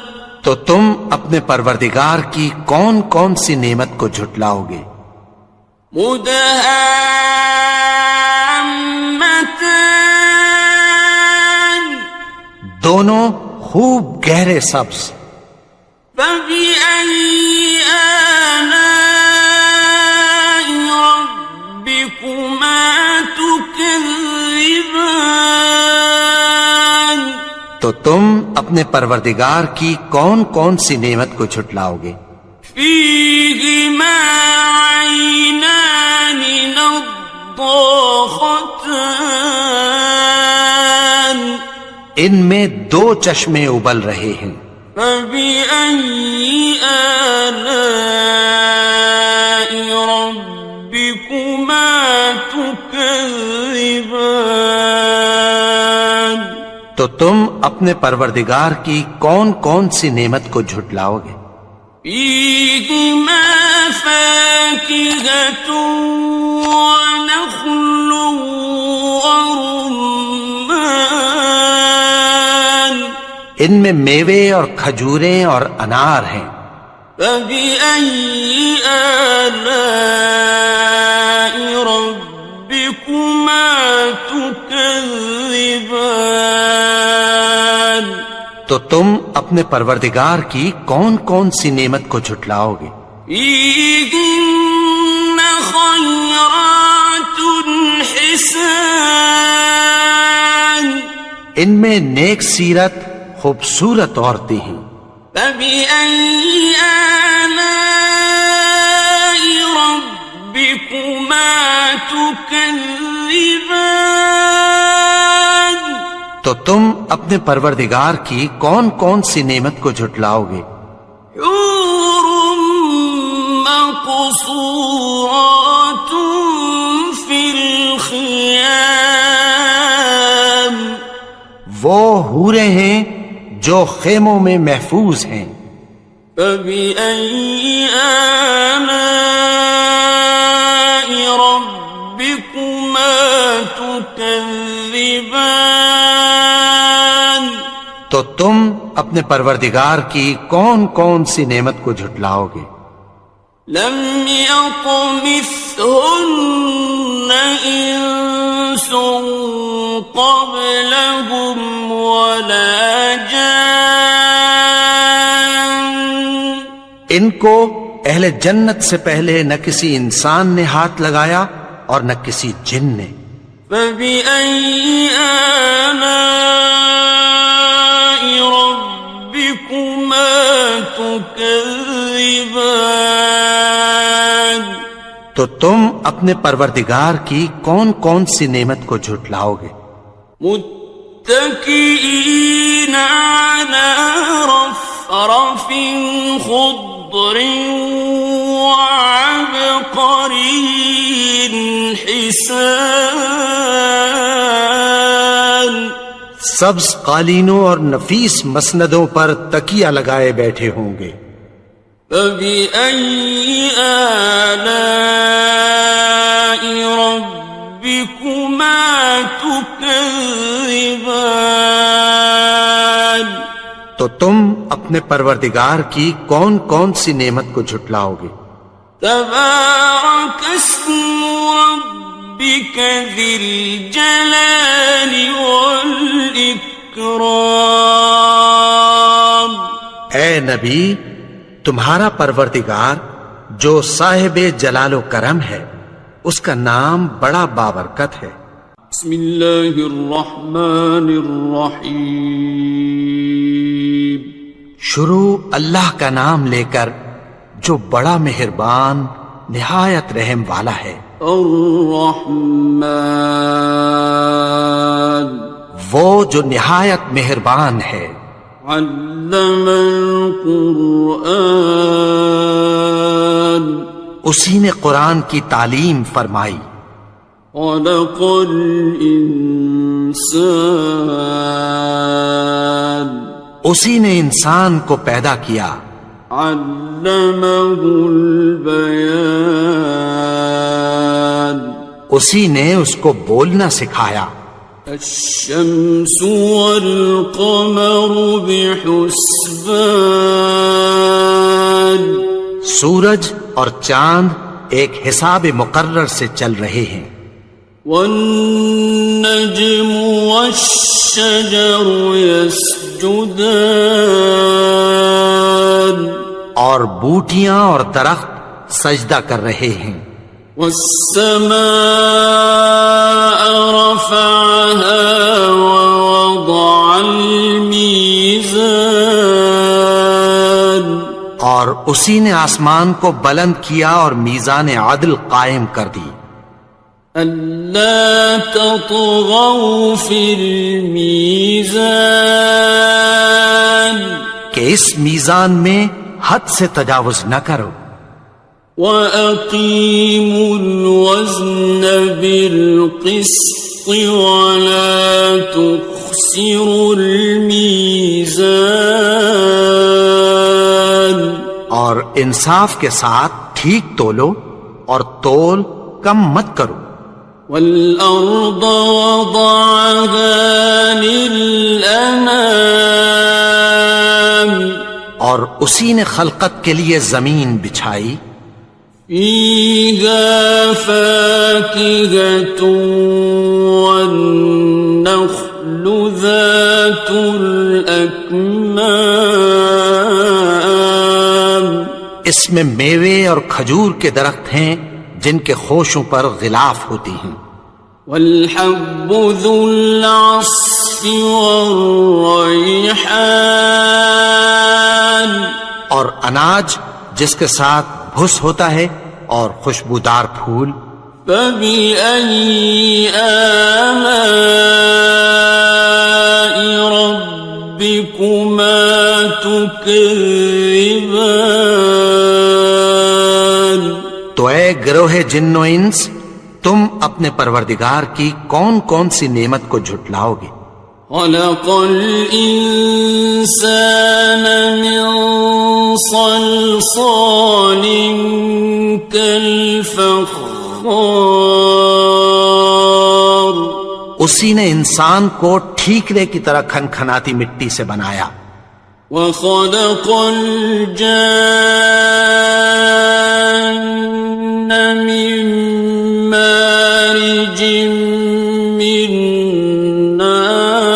تو تم اپنے پروردگار کی کون کون سی نعمت کو جھٹلاؤ گے؟ مدهامتان دونوں خوب گہرے سبز۔ فبأي آلاء ربكما تكذبان تو تم اپنے پروردگار کی کون کون سی نعمت کو جھٹلاؤ گے؟ فيهما عينان نضاختان ان میں دو چشمے ابل رہے ہیں۔ فبأي آلاء ربكما تكذبان تو تم اپنے پروردگار کی کون کون سی نعمت کو جھٹلاؤ گے؟ فيهما فاكهة ونخل ورمان ان میں میوے اور کھجوریں اور انار ہیں۔ فبأي آلاء ربكما تكذبان تو تم اپنے پروردگار کی کون کون سی نعمت کو جھٹلاؤ گے؟ فيهن خيرات حسان ان میں نیک سیرت خوبصورت عورتیں ہیں۔ فبأي آلاء ربكما تكذبان تو تم اپنے پروردگار کی کون کون سی نعمت کو جھٹلاؤ گے؟ حور مقصورات في الخيام وہ حوریں ہیں جو خیموں میں محفوظ ہیں۔ فبأي آلاء ربكما تكذبان تو تم اپنے پروردگار کی کون کون سی نعمت کو جھٹلاؤ گے؟ لم يطمثهن إنس قبلهم ولا جان ان کو اہل جنت سے پہلے نہ کسی انسان نے ہاتھ لگایا اور نہ کسی جن نے۔ فبأي آلاء ربكما تكذبان تو تم اپنے پروردگار کی کون کون سی نعمت کو جھٹلاؤ گے؟ متكئين على رفرف خضر وعبقري حسان سبز قالینوں اور نفیس مسندوں پر تکیہ لگائے بیٹھے ہوں گے. فَبِأَيِّ آلَاءِ رَبِّكُمَا تُكَذِّبَانِ. تو تم اپنے پروردگار کی کون کون سی نعمت کو جھٹلاؤ گے؟ تبارک اسم ربک ذی الجلال والاکرام. اے نبی، تمہارا پروردگار جو صاحب جلال و کرم ہے، اس کا نام بڑا بابرکت ہے. بسم اللہ الرحمن الرحیم. شروع اللہ کا نام لے کر جو بڑا مہربان نہایت رحم والا ہے. الرحمن، وہ جو نہایت مہربان ہے. علم القرآن، اسی نے قرآن کی تعلیم فرمائی. خلق الانسان، اسی نے انسان کو پیدا کیا. علمہ البیان، اسی نے اس کو بولنا سکھایا. الشمس والقمر بحسبان، سورج اور چاند ایک حساب مقرر سے چل رہے ہیں. والنجم والشجر يسجدان، اور بوٹیاں اور درخت سجدہ کر رہے ہیں. والسماء رفعها ووضع الميزان، اور اسی نے آسمان کو بلند کیا اور میزان عدل قائم کر دی. ألا تطغوا في الميزان، کہ اس میزان میں حد سے تجاوز نہ کرو. وَأَقِيمُوا الْوَزْنَ بِالْقِسْطِ وَلَا تُخْسِرُوا الْمِيزَانَ، اور انصاف کے ساتھ ٹھیک تولو اور تول کم مت کرو. وَالْأَرْضَ وَضَعَهَا لِلْأَنَامِ، اور اسی نے خلقت کے لیے زمین بچھائی. فِيهَا فَاكِهَةٌ وَالنَّخْلُ ذَاتُ الْأَكْمَامِ، اس میں میوے اور کھجور کے درخت ہیں جن کے خوشوں پر غلاف ہوتی ہیں. وَالْحَبُّ ذُو الْعَصْفِ وَالرَّيْحَانِ، اور اناج جس کے ساتھ بھس ہوتا ہے اور خوشبودار پھول. فَبِأَيِّ آلَاءِ رَبِّكُمَا تُكَذِّبَانِ. تو اے گروہ جن و انس، تم اپنے پروردگار کی کون کون سی نعمت کو جھٹلاؤ گے؟ خلق الإنسان من صلصال كالفخار، اسی نے انسان کو ٹھیکرے کی طرح کھنکھناتی مٹی سے بنایا. وخلق الجان من مارج من نار،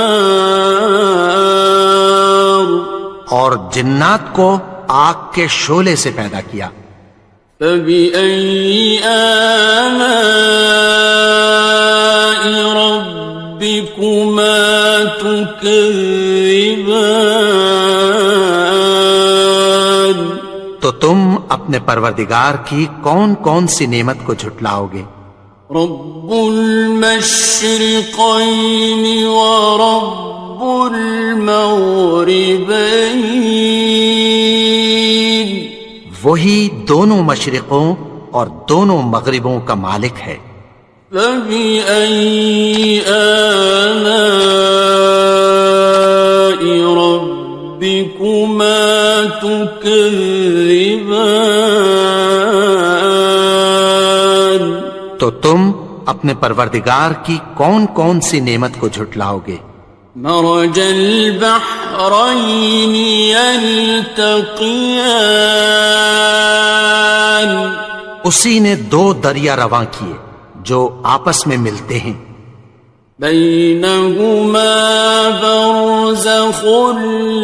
اور جنات کو آگ کے شعلے سے پیدا کیا. فبأي آلاء ربكما تكذبان. تو تم اپنے پروردگار کی کون کون سی نعمت کو جھٹلاؤ گے؟ رب المشرقين ورب المغربين، وہی دونوں مشرقوں اور دونوں مغربوں کا مالک ہے. فبأي آلاء ربكما تكذبان؟ تو تم اپنے پروردگار کی کون کون سی نعمت کو جھٹلاؤ گے؟ مرج البحرين يلتقيان، اسی نے دو دریا رواں کیے جو آپس میں ملتے ہیں، بينهما برزخ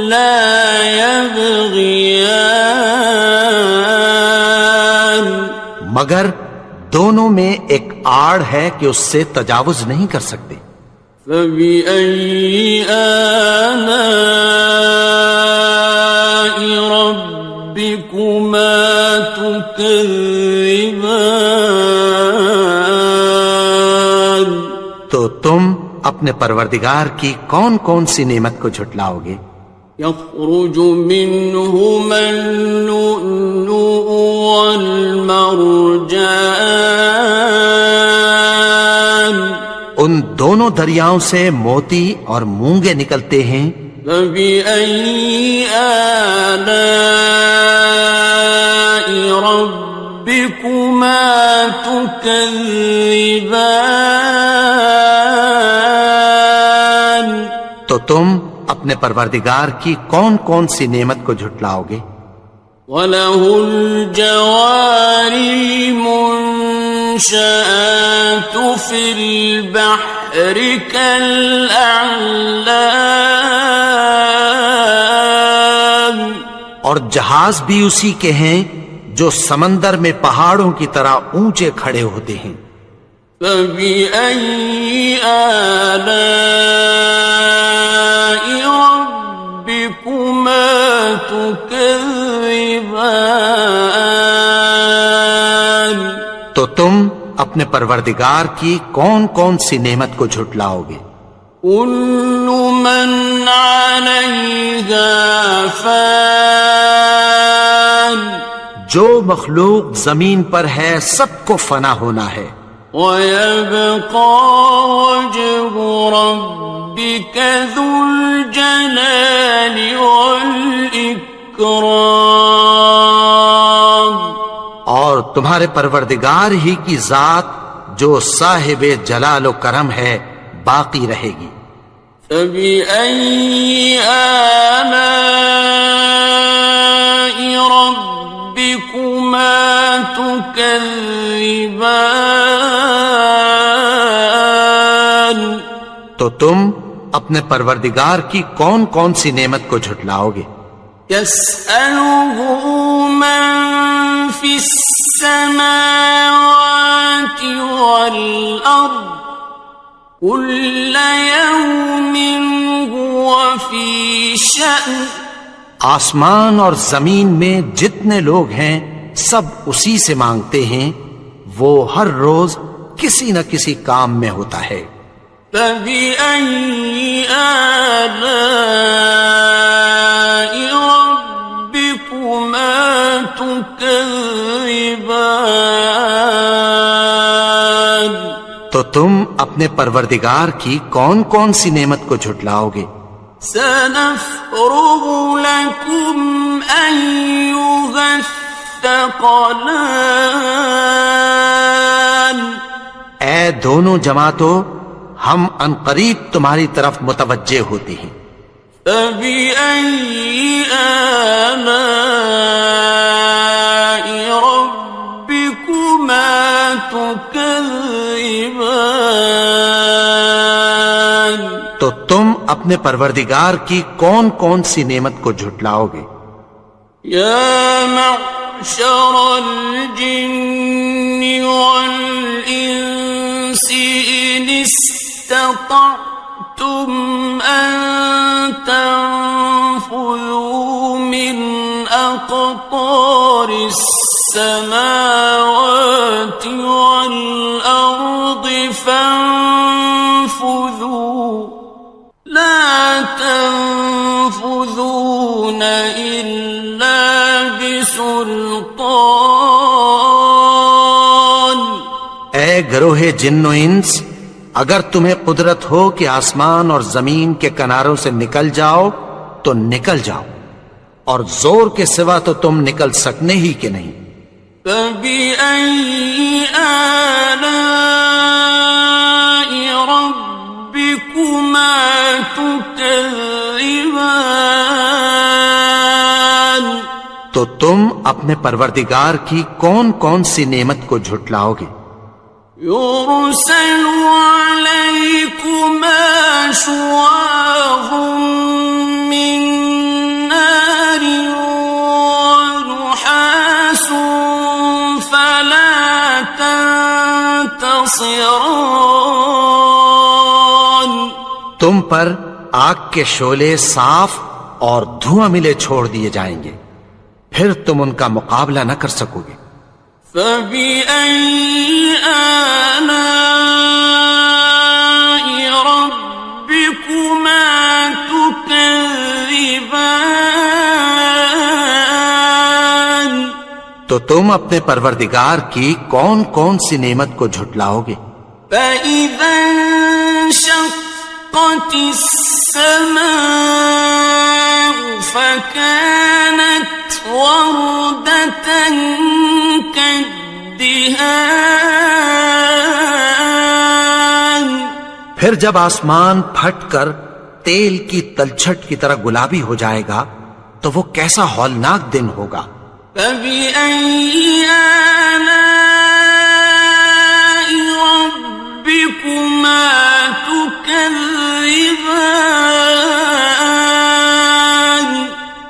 لا يبغيان، مگر دونوں میں ایک آڑ ہے کہ اس سے تجاوز نہیں کر سکتے۔ فبأي آلاء ربكما تكذبان؟ تو تم اپنے پروردگار کی کون کون سی نعمت کو جھٹلاؤ گے؟ يخرج منهما اللؤلؤ والمرجان، ان دونوں دریاؤں سے موتی اور مونگے نکلتے ہیں۔ فبأي آلاء ربكما تكذبان؟ تو تم اپنے پروردگار کی کون کون سی نعمت کو جھٹلاؤ گے؟ وَلَهُ الْجَوَارِ الْمُنشَآتُ فِي الْبَحْرِ كَالْأَعْلَامِ، اور جہاز بھی اسی کے ہیں جو سمندر میں پہاڑوں کی طرح اونچے کھڑے ہوتے ہیں۔ فَبِأَيِّ آلَاءِ رَبِّكُمَا تُكَذِّبَانِ؟ تو تم اپنے پروردگار کی کون کون سی نعمت کو جھٹلاؤ گے؟ كُلُّ مَنْ عَلَيْهَا فَانٍ، جو مخلوق زمین پر ہے سب کو فنا ہونا ہے، وَيَبْقَى وَجْهُ رَبِّكَ ذُو الْجَلَالِ وَالْإِكْرَامِ، اور تمہارے پروردگار ہی کی ذات جو صاحب جلال و کرم ہے باقی رہے گی۔ فَبِأَيِّ آلَاءِ رَبِّكُمَا تُكَذِّبَانِ؟ تو تم اپنے پروردگار کی کون کون سی نعمت کو جھٹلاؤ گے؟ يَسْأَلُهُ مَن فِي السَّمَاوَاتِ وَالْأَرْضِ كُلَّ يَوْمٍ هُوَ فِي شَأْنٍ، آسمان اور زمین میں جتنے لوگ ہیں سب اسی سے مانگتے ہیں، وہ ہر روز کسی نہ کسی کام میں ہوتا ہے۔ فَبِأَيِّ آلَاءِ رَبِّكُمَا تُكَذِّبَانِ؟ تو تم اپنے پروردگار کی کون کون سی نعمت کو جھٹلاؤ گے؟ سَنَفْرُغُ لَكُمْ أَيُّهَ الثَّقَلَانِ، اے دونوں جماعتوں، ہم عنقریب تمہاری طرف متوجہ ہوتے ہیں۔ فَبِأَيِّ آلَاءِ رَبِّكُمَا تُكَذِّبَانِ؟ تو تم اپنے پروردگار کی کون کون سی نعمت کو جھٹلاؤ گے؟ يَا مَعْشَرَ الْجِنِّ وَالْإِنسِ إِنِ اسْتَطَعْتُمْ أَن تَنفُذُوا مِنْ أَقْطَارِ السَّمَاوَاتِ وَالْأَرْضِ فَانفُذُوا لَا تَنفُذُونَ إِلَّا بِسُلْطَانٍ۔ اے گروہ جن و انس، اگر تمہیں قدرت ہو کہ آسمان اور زمین کے کناروں سے نکل جاؤ تو نکل جاؤ، اور زور کے سوا تو تم نکل سکنے ہی کہ نہیں۔ فَبِأَيِّ آلَاءِ رَبِّكُمَا تُكَذِّبَانِ، تو تم اپنے پروردگار کی کون کون سی نعمت کو جھٹلاؤ گے؟ يُرْسَلُ عَلَيْكُمَا شُوَاظٌ مِّن نَّارٍ وَنُحَاسٌ فَلَا تَنتَصِرَانِ، تم پر آگ کے شعلے صاف اور دھواں ملے چھوڑ دیے جائیں گے، پھر تم ان کا مقابلہ نہ کر سکو گے۔ فَبِأَيِّ آلَاءِ رَبِّكُمَا تُكَذِّبَانِ، تو تم اپنے پروردگار کی کون کون سی نعمت کو جھٹلاؤ گے؟ فَإِذَا انشَقَّتِ السَّمَاءُ فَكَانَتْ وَرْدَةً كَالدِّهَانِ، پھر جب آسمان پھٹ کر تیل کی تلچھٹ کی طرح گلابی ہو جائے گا تو وہ کیسا ہولناک دن ہوگا۔ فَبِأَيِّ آلَاءِ رَبِّكُمَا تُكَذِّبَانِ،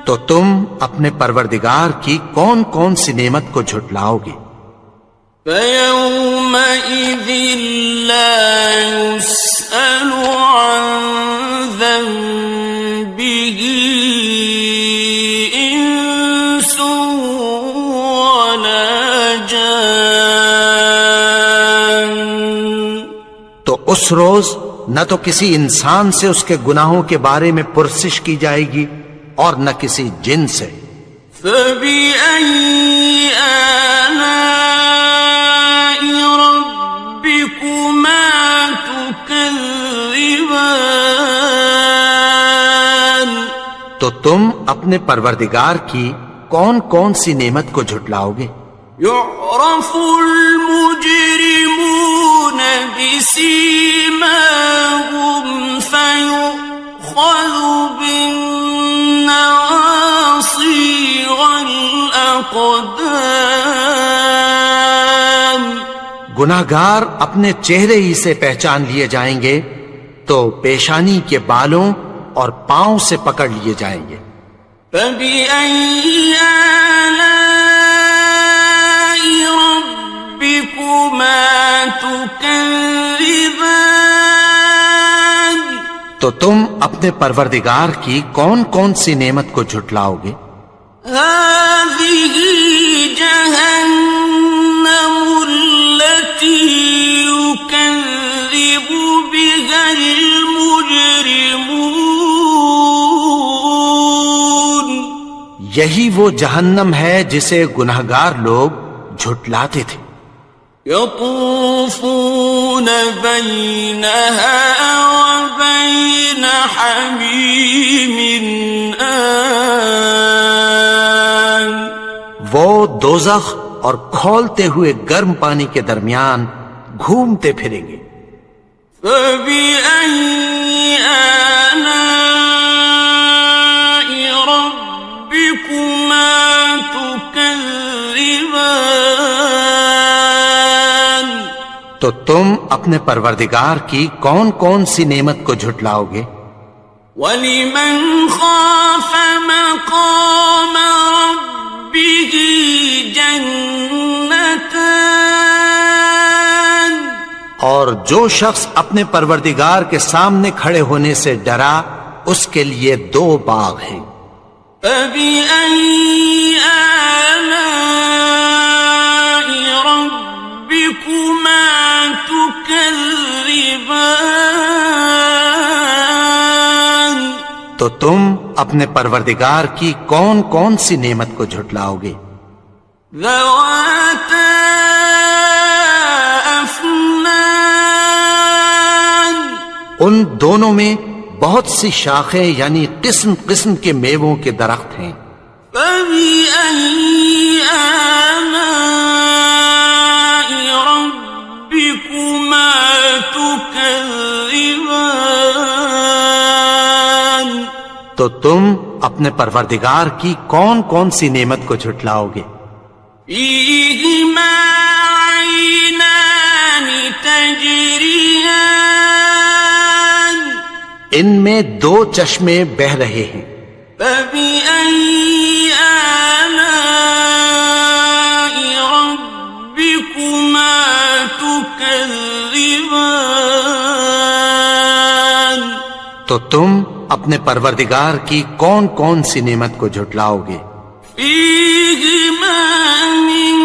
تو تم اپنے پروردگار کی کون کون سی نعمت کو جھٹلاؤ گے؟ فَيَوْمَئِذٍ لَا يُسْأَلُ عَن ذَنبِهِ إِنسٌ وَلَا جَانٌّ، تو اس روز نہ تو کسی انسان سے اس کے گناہوں کے بارے میں پرسش کی جائے گی اور نہ کسی جن سے۔ فَبِأَيِّ آلَاءِ رَبِّكُمَا تُكَذِّبَانِ، تو تم اپنے پروردگار کی کون کون سی نعمت کو جھٹلاؤ گے؟ يُعْرَفُ الْمُجْرِمُونَ بِسِيمَاهُمْ فَيُؤْخَذُ بِالنَّوَاصِي وَالْأَقْدَامِ، گناہگار اپنے چہرے ہی سے پہچان لیے جائیں گے تو پیشانی کے بالوں اور پاؤں سے پکڑ لیے جائیں گے۔ فَبِأَيِّ آلَاءِ رَبِّكُمَا تُكَذِّبَانِ، تو تم اپنے پروردگار کی کون کون سی نعمت کو جھٹلاؤ گے؟ هَٰذِهِ جَهَنَّمُ الَّتِي يُكَذِّبُ بِهَا الْمُجْرِمُونَ، یہی وہ جہنم ہے جسے گناہگار لوگ جھٹلاتے تھے۔ يَطُوفُونَ بَيْنَهَا وَبَيْنَ حَمِيمٍ آنٍ، وہ دوزخ اور کھولتے ہوئے گرم پانی کے درمیان گھومتے پھریں گے۔ فَبِأَيِّ آلَاءِ رَبِّكُمَا تُكَذِّبَانِ، تو تم اپنے پروردگار کی کون کون سی نعمت کو جھٹلاؤ گے؟ وَلِمَنْ خَافَ مَقَامَ رَبِّهِ جَنَّتَانِ، اور جو شخص اپنے پروردگار کے سامنے کھڑے ہونے سے ڈرا اس کے لیے 2 باغ ہیں۔ فَبِأَيِّ آلَاءِ رَبِّكُمَا تُكَذِّبَانِ، تو تم اپنے پروردگار کی کون کون سی نعمت کو جھٹلاؤ گے؟ ذَوَاتَا أَفْنَانٍ أكنان ان دونوں میں بہت سی شاخیں یعنی قسم قسم کے میووں کے درخت ہیں. فبأي آلاء ربكما تكذبان تو تم اپنے پروردگار کی کون کون سی نعمت کو جھٹلاؤ گے؟ فيهما عينان تجريان ان میں دو چشمے بہ رہے ہیں. فبأي آلاء ربكما تكذبان تو تم اپنے پروردگار کی کون کون سی نعمت کو جھٹلاؤ گے؟ فيهما من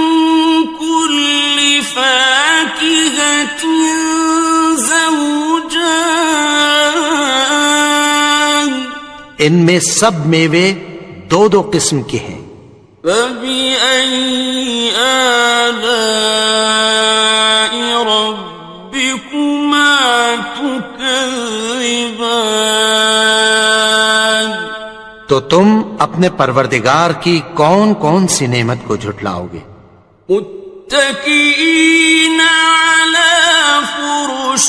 كل فاكهة زوجان ان میں سب میوے دو دو قسم کے ہیں. فبأي آلاء ربكما تكذبان تو تم اپنے پروردگار کی کون کون سی نعمت کو جھٹلاؤ گے؟ متكئين على فرش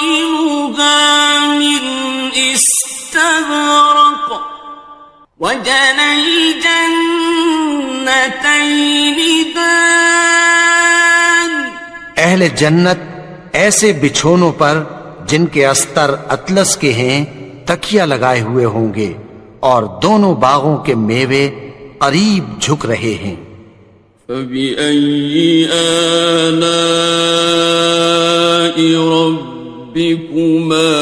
بطائنها من استبرق وجنى الجنتين دان اہل جنت ایسے بچھونوں پر جن کے استر اطلس کے ہیں تکیہ لگائے ہوئے ہوں گے اور دونوں باغوں کے میوے قریب جھک رہے ہیں. فبأي آلاء ربكما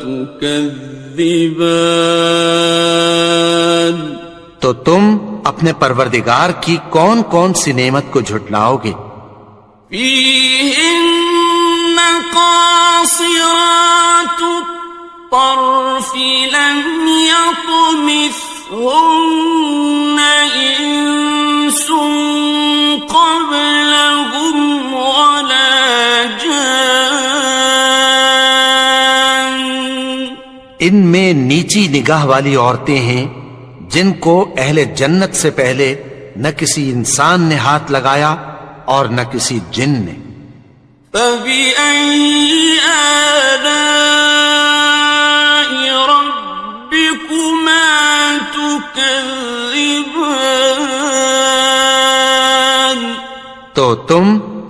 تكذبان تو تم اپنے پروردگار کی کون کون سی نعمت کو جھٹلاؤ گے؟ فيهن قاصرات الطرف لم يطمثهن إنس قبلهم ولا جان ان میں نیچی نگاہ والی عورتیں ہیں جن کو اہل جنت سے پہلے نہ کسی انسان نے ہاتھ لگایا اور نہ کسی جن نے. فبأي آلاء ربكما تكذبان تو تم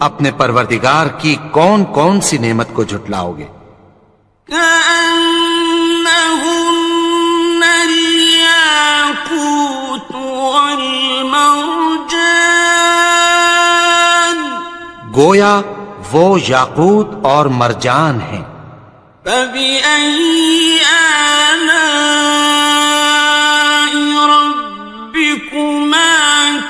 اپنے پروردگار کی کون کون سی نعمت کو جھٹلاؤ گے؟ كأنهن الياقوت والمرجان گویا وہ یاقوت اور مرجان ہیں. فبأي آلاء ربكما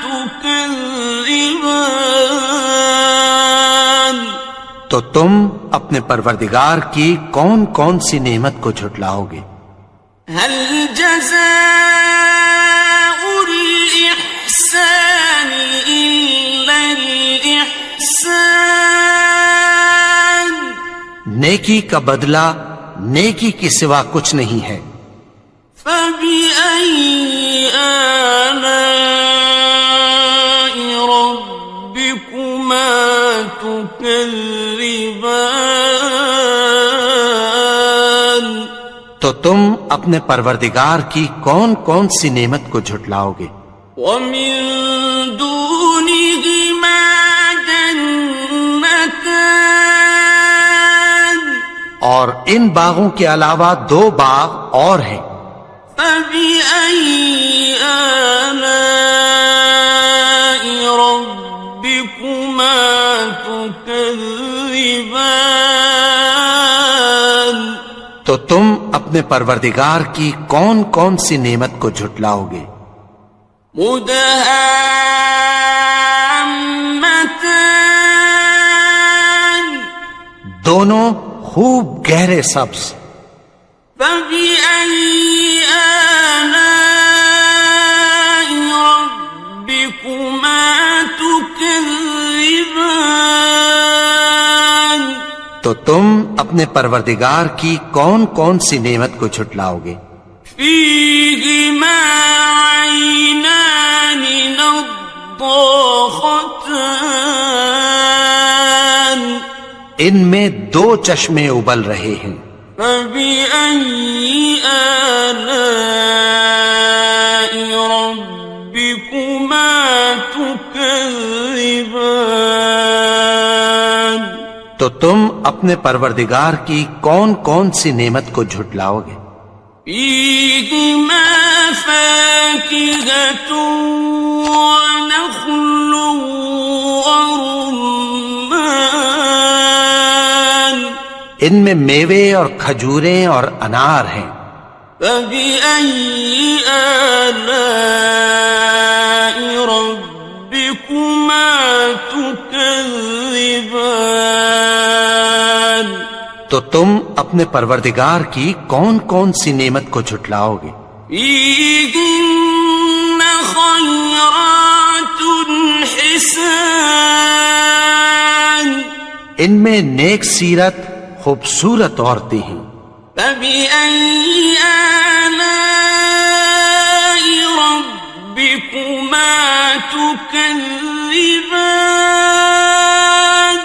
تكذبان تو تم اپنے پروردگار کی کون کون سی نعمت کو جھٹلاؤ گے؟ هل جزاء الإحسان إلا الإحسان نیکی کا بدلہ نیکی کے سوا کچھ نہیں ہے. فبأي آلاء ربكما تكذبان تو تم اپنے پروردگار کی کون کون سی نعمت کو جھٹلاؤ گے؟ ومن دونهما جنتان اور ان باغوں کے علاوہ دو باغ اور ہیں. فبأي آلاء ربكما تكذبان تو تم اپنے پروردگار کی کون کون سی نعمت کو جھٹلاؤ گے؟ مدهامتان دونوں خوب گہرے سبز. فبأي آلاء ربكما تكذبان تو تم اپنے پروردگار کی کون کون سی نعمت کو جھٹلاؤ گے؟ فيهما عينان نضاختان ان میں دو چشمے ابل رہے ہیں، فبأي آلاء ربكما تكذبان تو تم اپنے پروردگار کی کون کون سی نعمت کو جھٹلاؤ گے؟ فيهما فاكهة ونخل ورمان ان میں میوے اور کھجوریں اور انار ہیں، فبأي آلاء ربكما تكذبان تو تم اپنے پروردگار کی کون کون سی نعمت کو جھٹلاؤ گے؟ فيهن خيرات حسان ان میں نیک سیرت خوبصورت عورتیں ہیں، فبأي آلاء ربكما تكذبان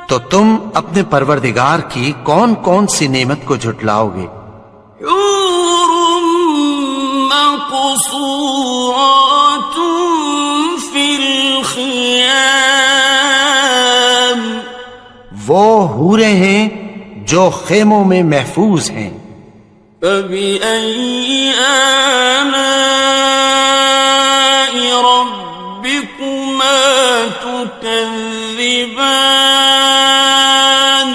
تو تم اپنے پروردگار کی کون کون سی نعمت کو جھٹلاؤ گے؟ حور مقصورات في الخيام وہ حوریں ہیں جو خیموں میں محفوظ ہیں، فبأي آلاء ربكما تكذبان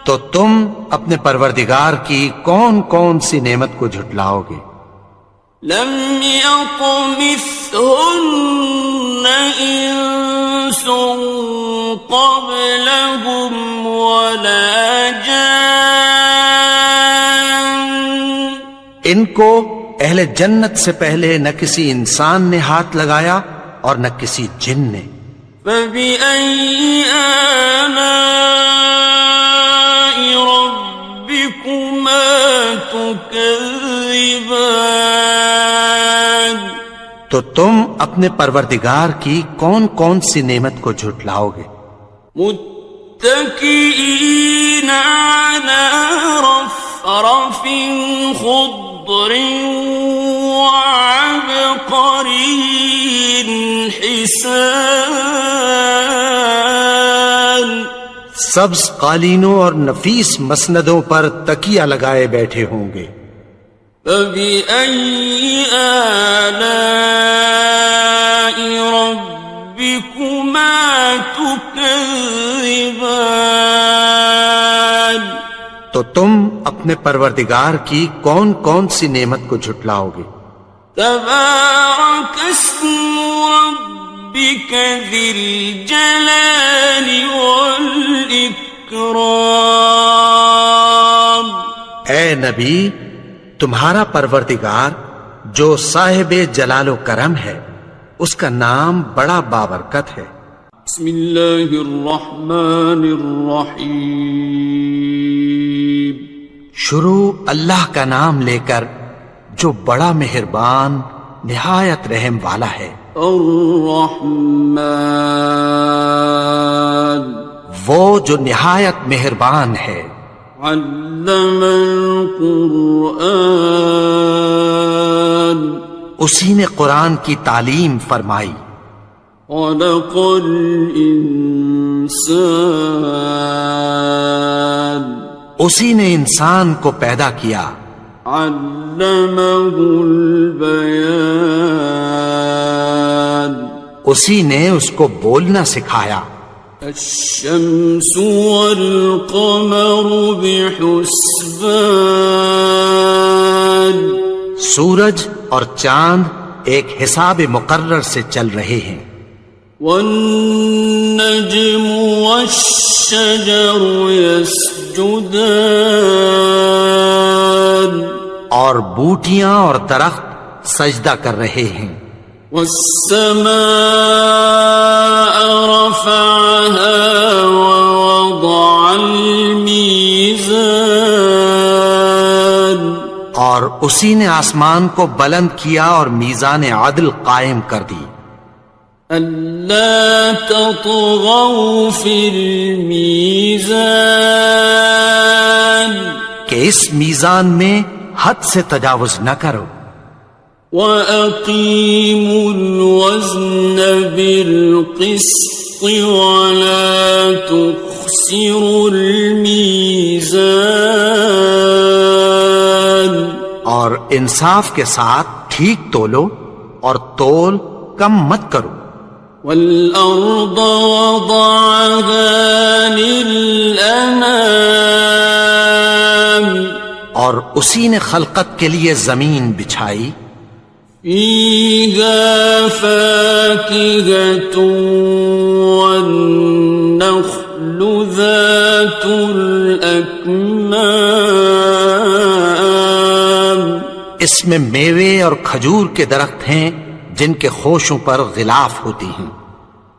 تو تم اپنے پروردگار کی کون کون سی نعمت کو جھٹلاؤ گے؟ لم يطمثهن إنس قبلهم ولا جان ان کو اہل جنت سے پہلے نہ کسی انسان نے ہاتھ لگایا اور نہ کسی جن نے، فبأي آلاء ربكما تكذبان تو تم اپنے پروردگار کی کون کون سی نعمت کو جھٹلاؤ گے؟ متكئين على رفرف خضر وعبقري حسان سبز قالینوں اور نفیس مسندوں پر تکیہ لگائے بیٹھے ہوں گے، فبأي آلاء ربكما تكذبان تو تم اپنے پروردگار کی کون کون سی نعمت کو جھٹلاؤ گے؟ تبارك اسم ربك ذي الجلال والإكرام اے نبی، تمہارا پروردگار جو صاحب جلال و کرم ہے، اس کا نام بڑا بابرکت ہے۔ بسم اللہ الرحمن الرحیم شروع اللہ کا نام لے کر جو بڑا مہربان نہایت رحم والا ہے۔ الرحمن وہ جو نہایت مہربان ہے۔ علم القرآن اسی نے قرآن کی تعلیم فرمائی۔ خلق الانسان اسی نے انسان کو پیدا کیا۔ علمہ البیان اسی نے اس کو بولنا سکھایا۔ الشمس والقمر بحسبان سورج اور چاند ایک حساب مقرر سے چل رہے ہیں۔ والنجم والشجر يسجدان اور بوٹیاں اور درخت سجدہ کر رہے ہیں۔ والسماء رفعها ووضع الميزان اور اسی نے آسمان کو بلند کیا اور میزان عدل قائم کر دی ألا تطغوا في الميزان کہ اس میزان میں حد سے تجاوز نہ کرو وأقيموا الوزن بالقسط ولا تخسروا الميزان اور انصاف کے ساتھ ٹھیک تولو اور تول کم مت کرو والأرض وضعها للأنام اور اسی نے خلقت کے لیے زمین بچھائی فيها فاكهة والنخل ذات الأكمام اس میں میوے اور کھجور کے درخت ہیں جن کے خوشوں پر غلاف ہوتی ہیں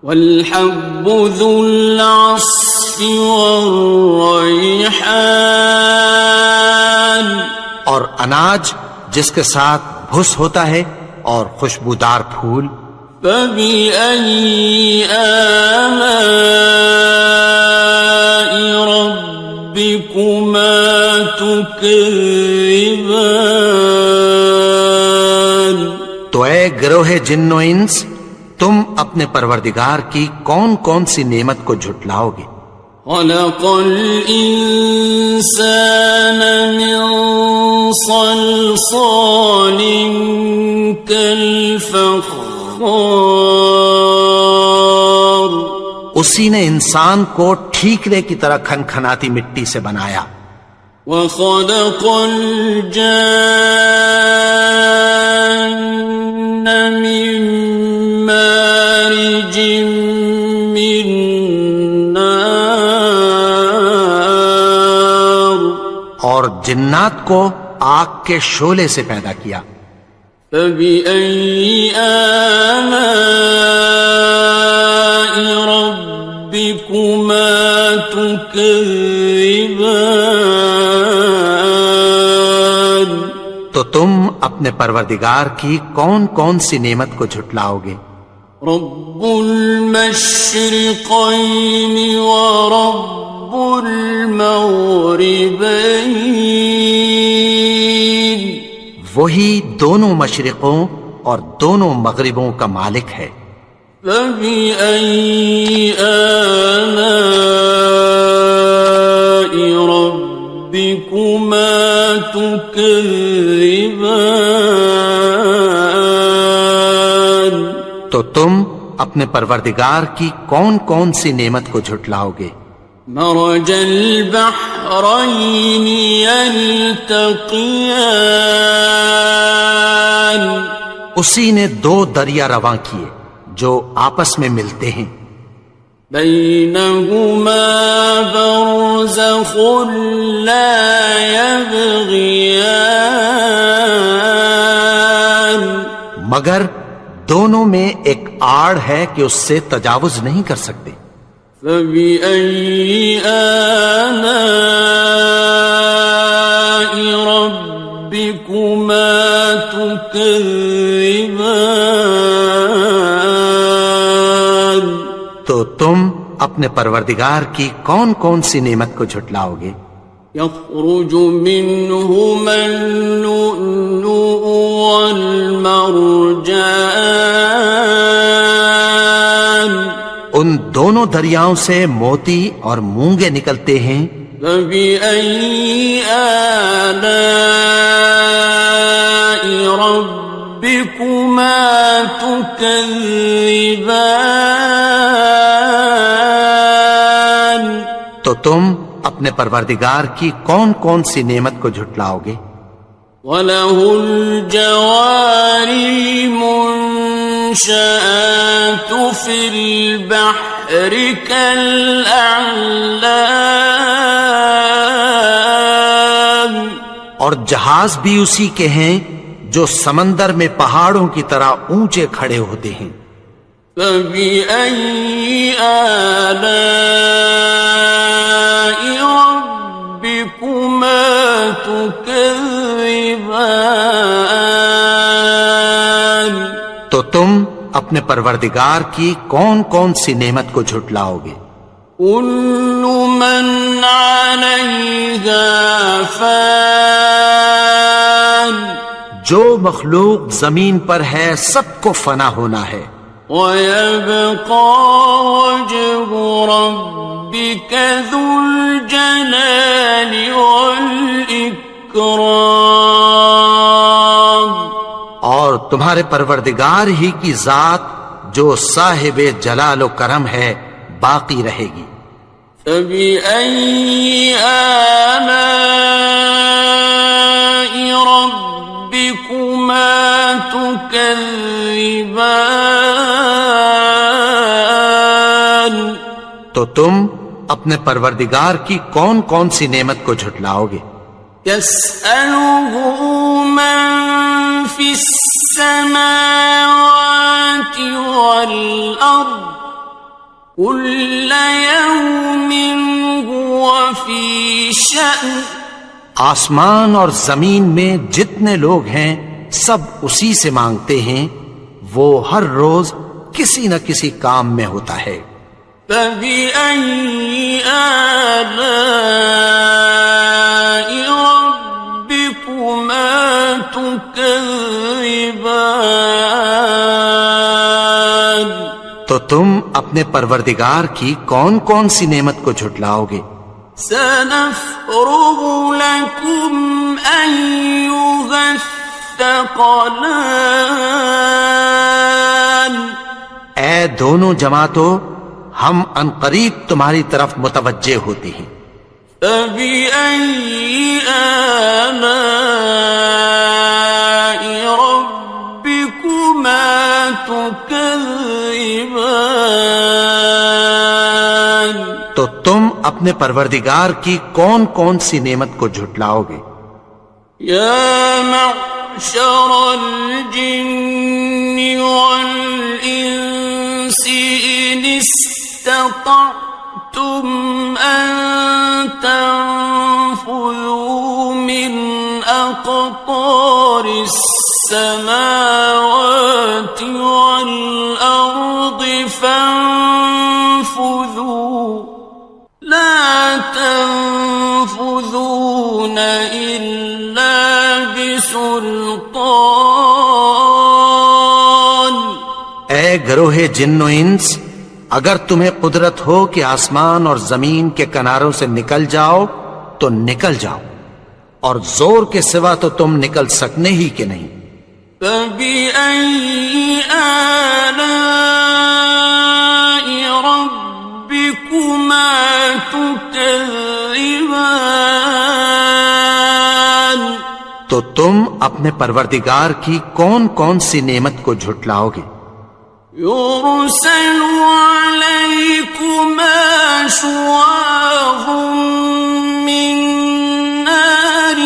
والحب ذو العصف والريحان اور اناج جس کے ساتھ بھس ہوتا ہے اور خوشبودار پھول فبأي آلاء ربكما تكذبان تو اے گروہ جن و انس تم اپنے پروردگار کی کون کون سی نعمت کو جھٹلاؤ گے خلق الإنسان من صلصال كالفخار اسی نے انسان کو ٹھیکرے کی طرح کھنکھناتی مٹی سے بنایا وخلق الجان من مارج من نار اور جنات کو آگ کے شعلے سے پیدا کیا فبأي آلاء ربكما تكذبان تو تم اپنے پروردگار کی کون کون سی نعمت کو جھٹلاؤ گے رب المشرقين ورب المغربين وہی دونوں مشرقوں اور دونوں مغربوں کا مالک ہے فبأي آلاء ربكما تكذبان تو تم اپنے پروردگار کی کون کون سی نعمت کو جھٹلاؤ گے مرج البحرين يلتقيان اسی نے دو دریا رواں کیے جو آپس میں ملتے ہیں بينهما برزخ لا يبغيان مگر دونوں میں ایک آڑ ہے کہ اس سے تجاوز نہیں کر سکتے فبأي آلاء ربكما تكذبان تو تم اپنے پروردگار کی کون کون سی نعمت کو جھٹلاؤ گے يخرج منهما اللؤلؤ والمرجان ان دونوں دریاؤں سے موتی اور مونگے نکلتے ہیں فبأي آلاء ربكما تكذبان تو تم اپنے پروردگار کی کون کون سی نعمت کو جھٹلاؤ گے وَلَهُ الْجَوَارِ الْمُنشَآتُ فِي الْبَحْرِ كَالْأَعْلَامِ اور جہاز بھی اسی کے ہیں جو سمندر میں پہاڑوں کی طرح اونچے کھڑے ہوتے ہیں فَبِأَيِّ آلَاءِ رَبِّكُمَا تُكَذِّبَانِ تو تم اپنے پروردگار کی کون کون سی نعمت کو جھٹلاؤ گے؟ كل من عليها فان جو مخلوق زمین پر ہے سب کو فنا ہونا ہے، ويبقى وجه ربك ذو الجلال والإكرام اور تمہارے پروردگار ہی کی ذات جو صاحب جلال و کرم ہے باقی رہے گی۔ فبأي آلاء ربكما تكذبان تو تم اپنے پروردگار کی کون کون سی نعمت کو جھٹلاؤ گے؟ يسأله من في السماوات والأرض كل يوم هو في شأن آسمان اور زمین میں جتنے لوگ ہیں سب اسی سے مانگتے ہیں، وہ ہر روز کسی نہ کسی کام میں ہوتا ہے۔ فبأي آلاء ربكما تكذبان تو تم اپنے پروردگار کی کون کون سی نعمت کو جھٹلاؤ گے؟ سنفرغ لكم أيها الثقلان اے دونوں جماعتوں، ہم عنقریب تمہاری طرف متوجہ ہوتے ہیں۔ فبأي آلاء ربكما تكذبان تو تم اپنے پروردگار کی کون کون سی نعمت کو جھٹلاؤ گے؟ يا معشر الجن والإنس إن استطعتم أن تنفذوا من أقطار السماوات والأرض فانفذوا لا تنفذون إلا بسلطان اے گروہ جن و انس، اگر تمہیں قدرت ہو کہ آسمان اور زمین کے کناروں سے نکل جاؤ تو نکل جاؤ، اور زور کے سوا تو تم نکل سکنے ہی کہ نہیں۔ فبأي آلاء ربكما تكذبان تو تم اپنے پروردگار کی کون کون سی نعمت کو جھٹلاؤ گے؟ يرسل عليكما شواظ من نار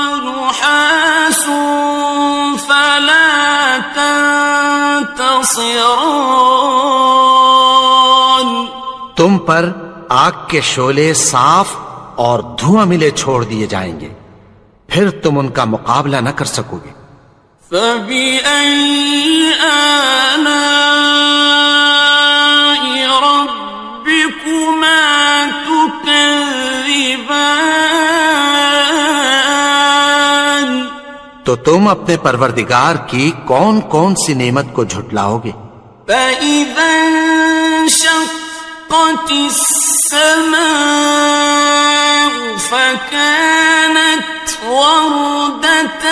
ونحاس فلا تنتصران تم پر آگ کے شعلے صاف اور دھواں ملے چھوڑ دیے جائیں گے، پھر تم ان کا مقابلہ نہ کر سکو گے۔ فبأي آلاء ربكما تكذبان تو تم اپنے پروردگار کی کون کون سی نعمت کو جھٹلاؤ گے؟ فإذا انشقت السماء فكانت وردة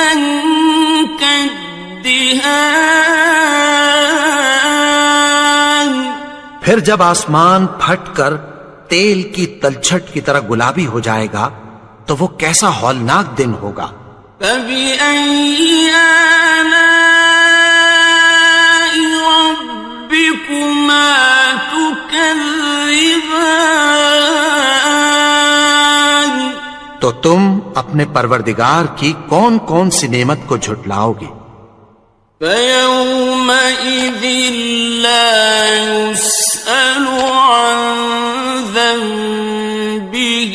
كالدهان پھر جب آسمان پھٹ کر تیل کی تلچھٹ کی طرح گلابی ہو جائے گا تو وہ کیسا ہولناک دن ہوگا۔ فبأي آلاء ربكما تكذبان تو تم اپنے پروردگار کی کون کون سی نعمت کو جھٹلاؤ گے؟ فيومئذ لا يسأل عن ذنبه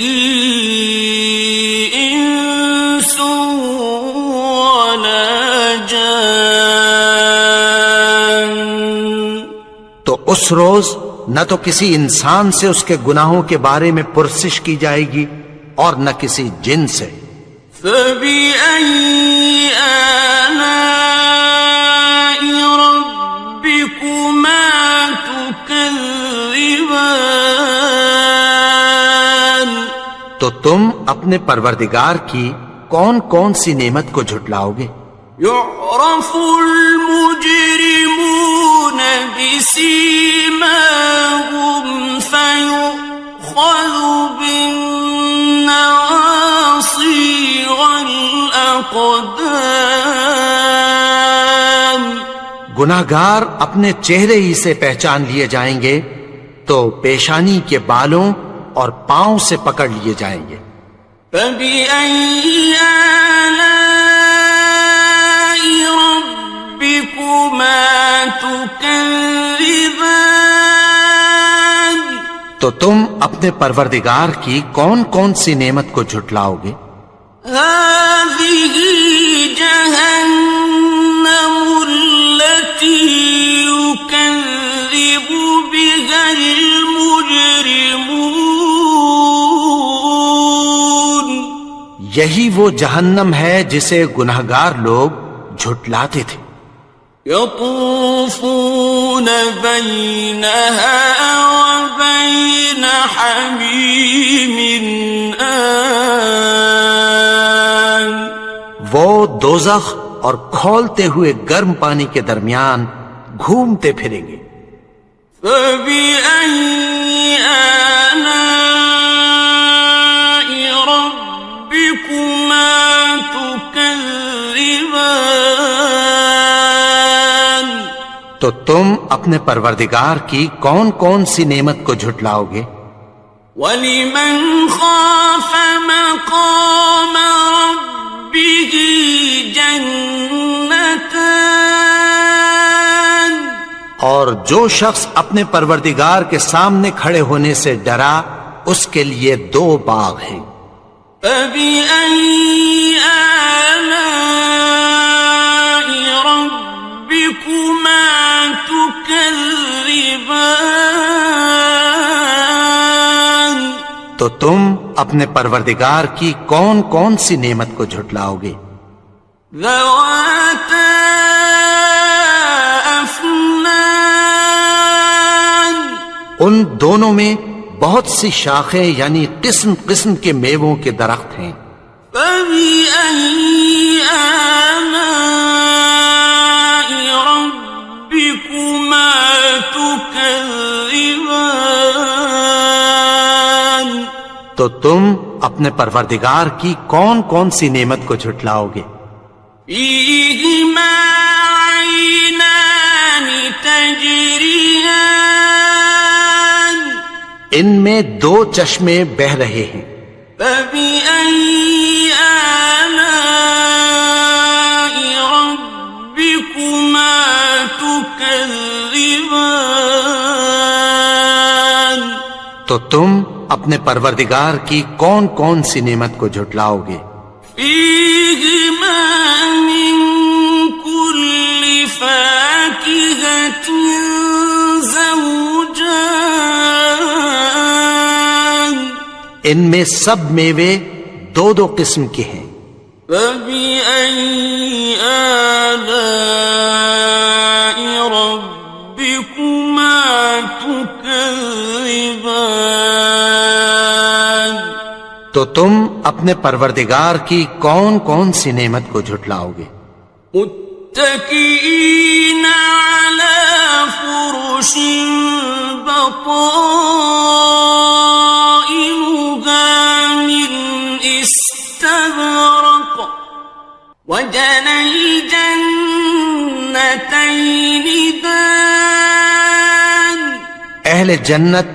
إنس ولا جان. تو اس روز نہ تو کسی انسان سے اس کے گناہوں کے بارے میں پرسش کی جائے گی اور نہ کسی جن سے. فَبِأَيِّ آلَاءِ رَبِّكُمَا تُكَذِّبَانِ. تو تم اپنے پروردگار کی کون کون سی نعمت کو جھٹلاؤ گے؟ يعرف المجرمون بسيماهم فيؤخذ بالنواصي والأقدام. گناہگار اپنے چہرے ہی سے پہچان لیے جائیں گے تو پیشانی کے بالوں اور پاؤں سے پکڑ لیے جائیں گے. فَبِأَيِّ آلَاءِ رَبِّكُمَا تُكَذِّبَانِ. تو تم اپنے پروردگار کی کون کون سی نعمت کو جھٹلاؤ گے؟ هَذِهِ جَهَنَّمُ الَّتِي يُكَذِّبُ بِهَا الْمُجْرِمُونَ. یہی وہ جہنم ہے جسے گناہگار لوگ جھٹلاتے تھے. يطوفون بينها وبين حميم آن. وہ دوزخ اور کھولتے ہوئے گرم پانی کے درمیان گھومتے پھریں گے. فَبِأَيِّ آلَاءِ رَبِّكُمَا تُكَذِّبَانِ. تو تم اپنے پروردگار کی کون کون سی نعمت کو جھٹلاؤ گے؟ وَلِمَنْ خَافَ مَقَامَ رَبِّهِ جَنَّتَانِ. اور جو شخص اپنے پروردگار کے سامنے کھڑے ہونے سے ڈرا اس کے لیے 2 باغ ہیں. فَبِأَيِّ آلَاءِ رَبِّكُمَا تُكَذِّبَانِ. تو تم اپنے پروردگار کی کون کون سی نعمت کو جھٹلاؤ گے؟ ذَوَاتَا أَفْنَانٍ. ان دونوں میں بہت سی شاخیں یعنی قسم قسم کے میووں کے درخت ہیں. فَبِأَيِّ آلَاءِ رَبِّكُمَا تُكَذِّبَانِ. تو تم اپنے پروردگار کی کون کون سی نعمت کو جھٹلاؤ گے؟ فِيهِمَا عَيْنَانِ تَجْرِيَانِ. ان میں 2 چشمے بہہ رہے ہیں. فَبِأَيِّ آلَاءِ رَبِّكُمَا تُكَذِّبَانِ. تو تم اپنے پروردگار کی کون کون سی نعمت کو جھٹلاؤ گے؟ فِيهِمَا مِن كُلِّ فَاكِهَةٍ زَوْجَانِ. ان میں سب میوے 2 قسم کے ہیں. فَبِأَيِّ آلَاءِ رَبِّكُمَا تُكَذِّبَانِ. تو تم اپنے پروردگار کی کون کون سی نعمت کو جھٹلاؤ گے؟ متكئين على فرش بطائنها من استبرق وجنى الجنتين دان. اہل جنت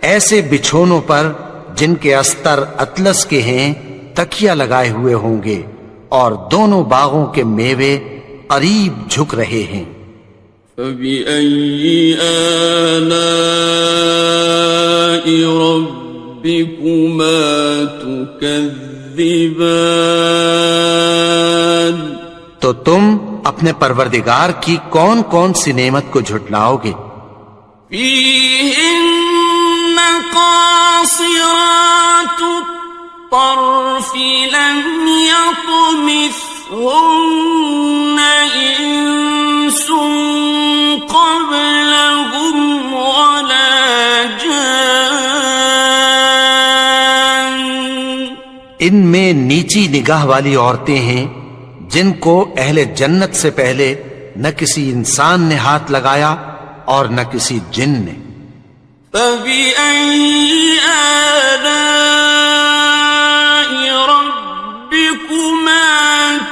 ایسے بچھونوں پر جن کے استر اطلس کے ہیں تکیہ لگائے ہوئے ہوں گے اور دونوں باغوں کے میوے قریب جھک رہے ہیں. فَبِأَيِّ آلَاءِ رَبِّكُمَا تُكَذِّبَانِ. تو تم اپنے پروردگار کی کون کون سی نعمت کو جھٹلاؤ گے؟ فيهن قاصرات الطرف لم يطمثهن إنس قبلهم ولا جان. ان میں نیچی نگاہ والی عورتیں ہیں جن کو اہل جنت سے پہلے نہ کسی انسان نے ہاتھ لگایا اور نہ کسی جن نے. فَبِأَيِّ آلَاءِ رَبِّكُمَا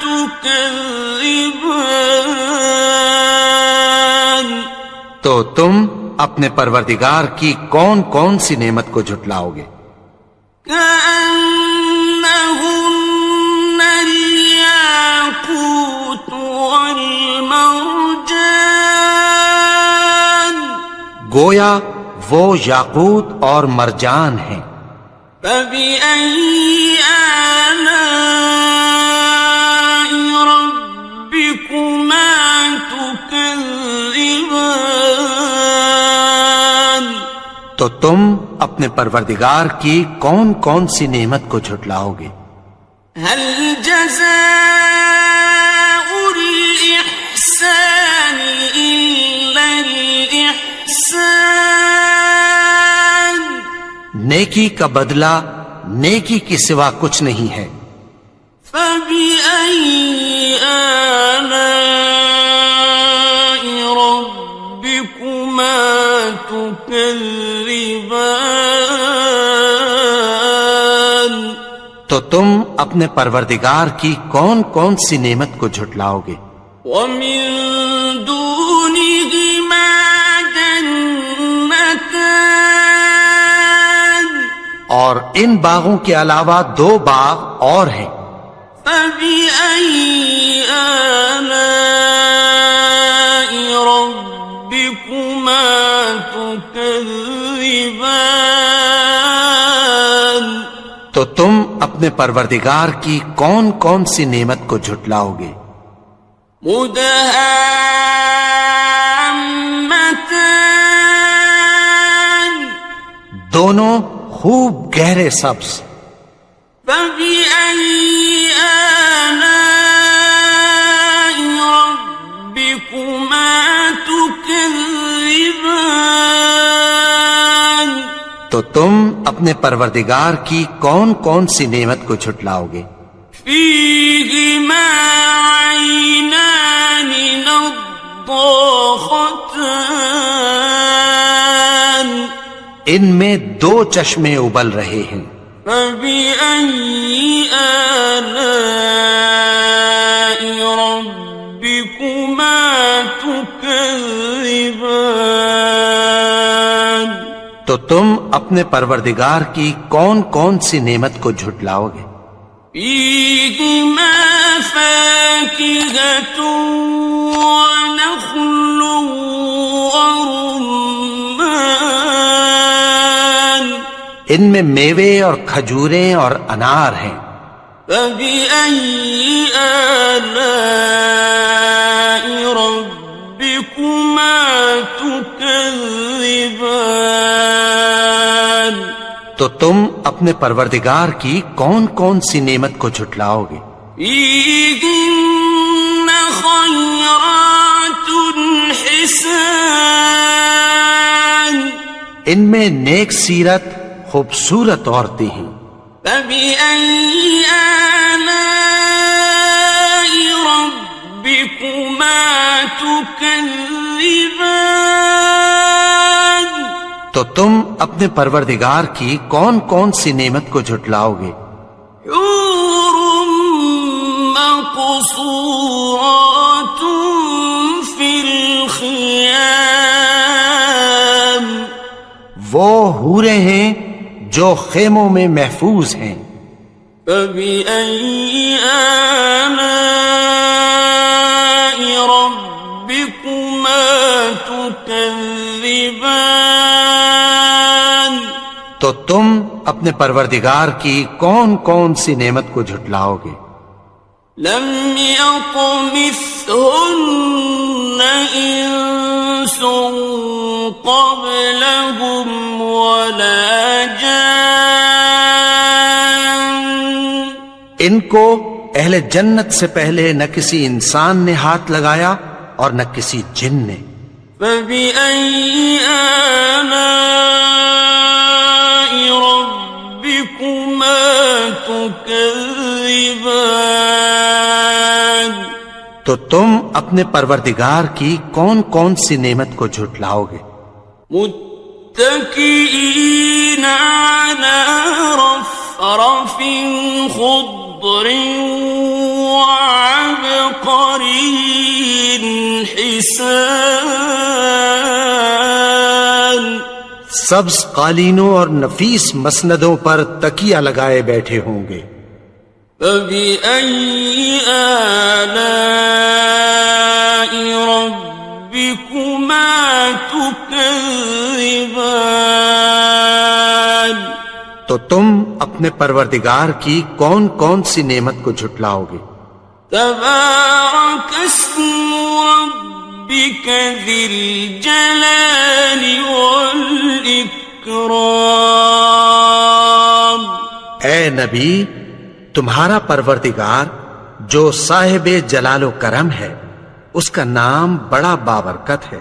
تُكَذِّبَانِ. تو تم اپنے پروردگار کی کون کون سی نعمت کو جھٹلاؤ گے؟ كأنهن الياقوت والمرجان. گویا وہ یاقوت اور مرجان ہیں. فبأي آلاء ربكما تكذبان. تو تم اپنے پروردگار کی کون کون سی نعمت کو جھٹلاؤ گے؟ هل جزاء الإحسان إلا الإحسان. نیکی کا بدلہ نیکی کی سوا کچھ نہیں ہے. فبأي آلاء ربكما تكذبان. تو تم اپنے پروردگار کی کون کون سی نعمت کو جھٹلاؤ گے؟ ومن دونهما جنتان. اور ان باغوں کے علاوہ دو باغ اور ہیں. فبأي آلاء ربكما تكذبان. تو تم اپنے پروردگار کی کون کون سی نعمت کو جھٹلاؤ گے؟ مدهامتان. دونوں خوب گہرے سبز. فبأي آلاء ربكما تكذبان. تو تم اپنے پروردگار کی کون کون سی نعمت کو جھٹلاؤ گے؟ فيهما عينان نضاختان. ان میں دو چشمے ابل رہے ہیں. فبأي آلاء ربكما تكذبان. تو تم اپنے پروردگار کی کون کون سی نعمت کو جھٹلاؤ گے؟ فيهما فاكهة ونخل ورمان. ان میں میوے اور کھجوریں اور انار ہیں. فبأي آلاء ربكما تكذبان. تو تم اپنے پروردگار کی کون کون سی نعمت کو جھٹلاؤ گے؟ فيهن خيرات حسان. ان میں نیک سیرت خوبصورت عورتیں ہیں. فبأي آلاء ربكما تكذبان. تو تم اپنے پروردگار کی کون کون سی نعمت کو جھٹلاؤ گے؟ حور مقصورات في الخيام. وہ حوریں ہیں جو خیموں میں محفوظ ہیں. فبأي آلاء ربكما تكذبان. تو تم اپنے پروردگار کی کون کون سی نعمت کو جھٹلاؤ گے؟ لم يطمثهن إنس قبلهم ولا جان ان کو اہل جنت سے پہلے نہ کسی انسان نے ہاتھ لگایا اور نہ کسی جن نے. فبأي آلاء ربكما تكذبان تو تم اپنے پروردگار کی کون کون سی نعمت کو جھٹلاؤ گے؟ متكئين على رفرف خضر وعبقري حسان سبز قالینوں اور نفیس مسندوں پر تکیہ لگائے بیٹھے ہوں گے. فبأي آلاء ربكما تكذبان تو تم اپنے پروردگار کی کون کون سی نعمت کو جھٹلاؤ گے؟ تبارك اسم ربك ذي الجلال والإكرام. اے نبی، تمہارا پروردگار جو صاحب جلال و کرم ہے، اس کا نام بڑا بابرکت ہے.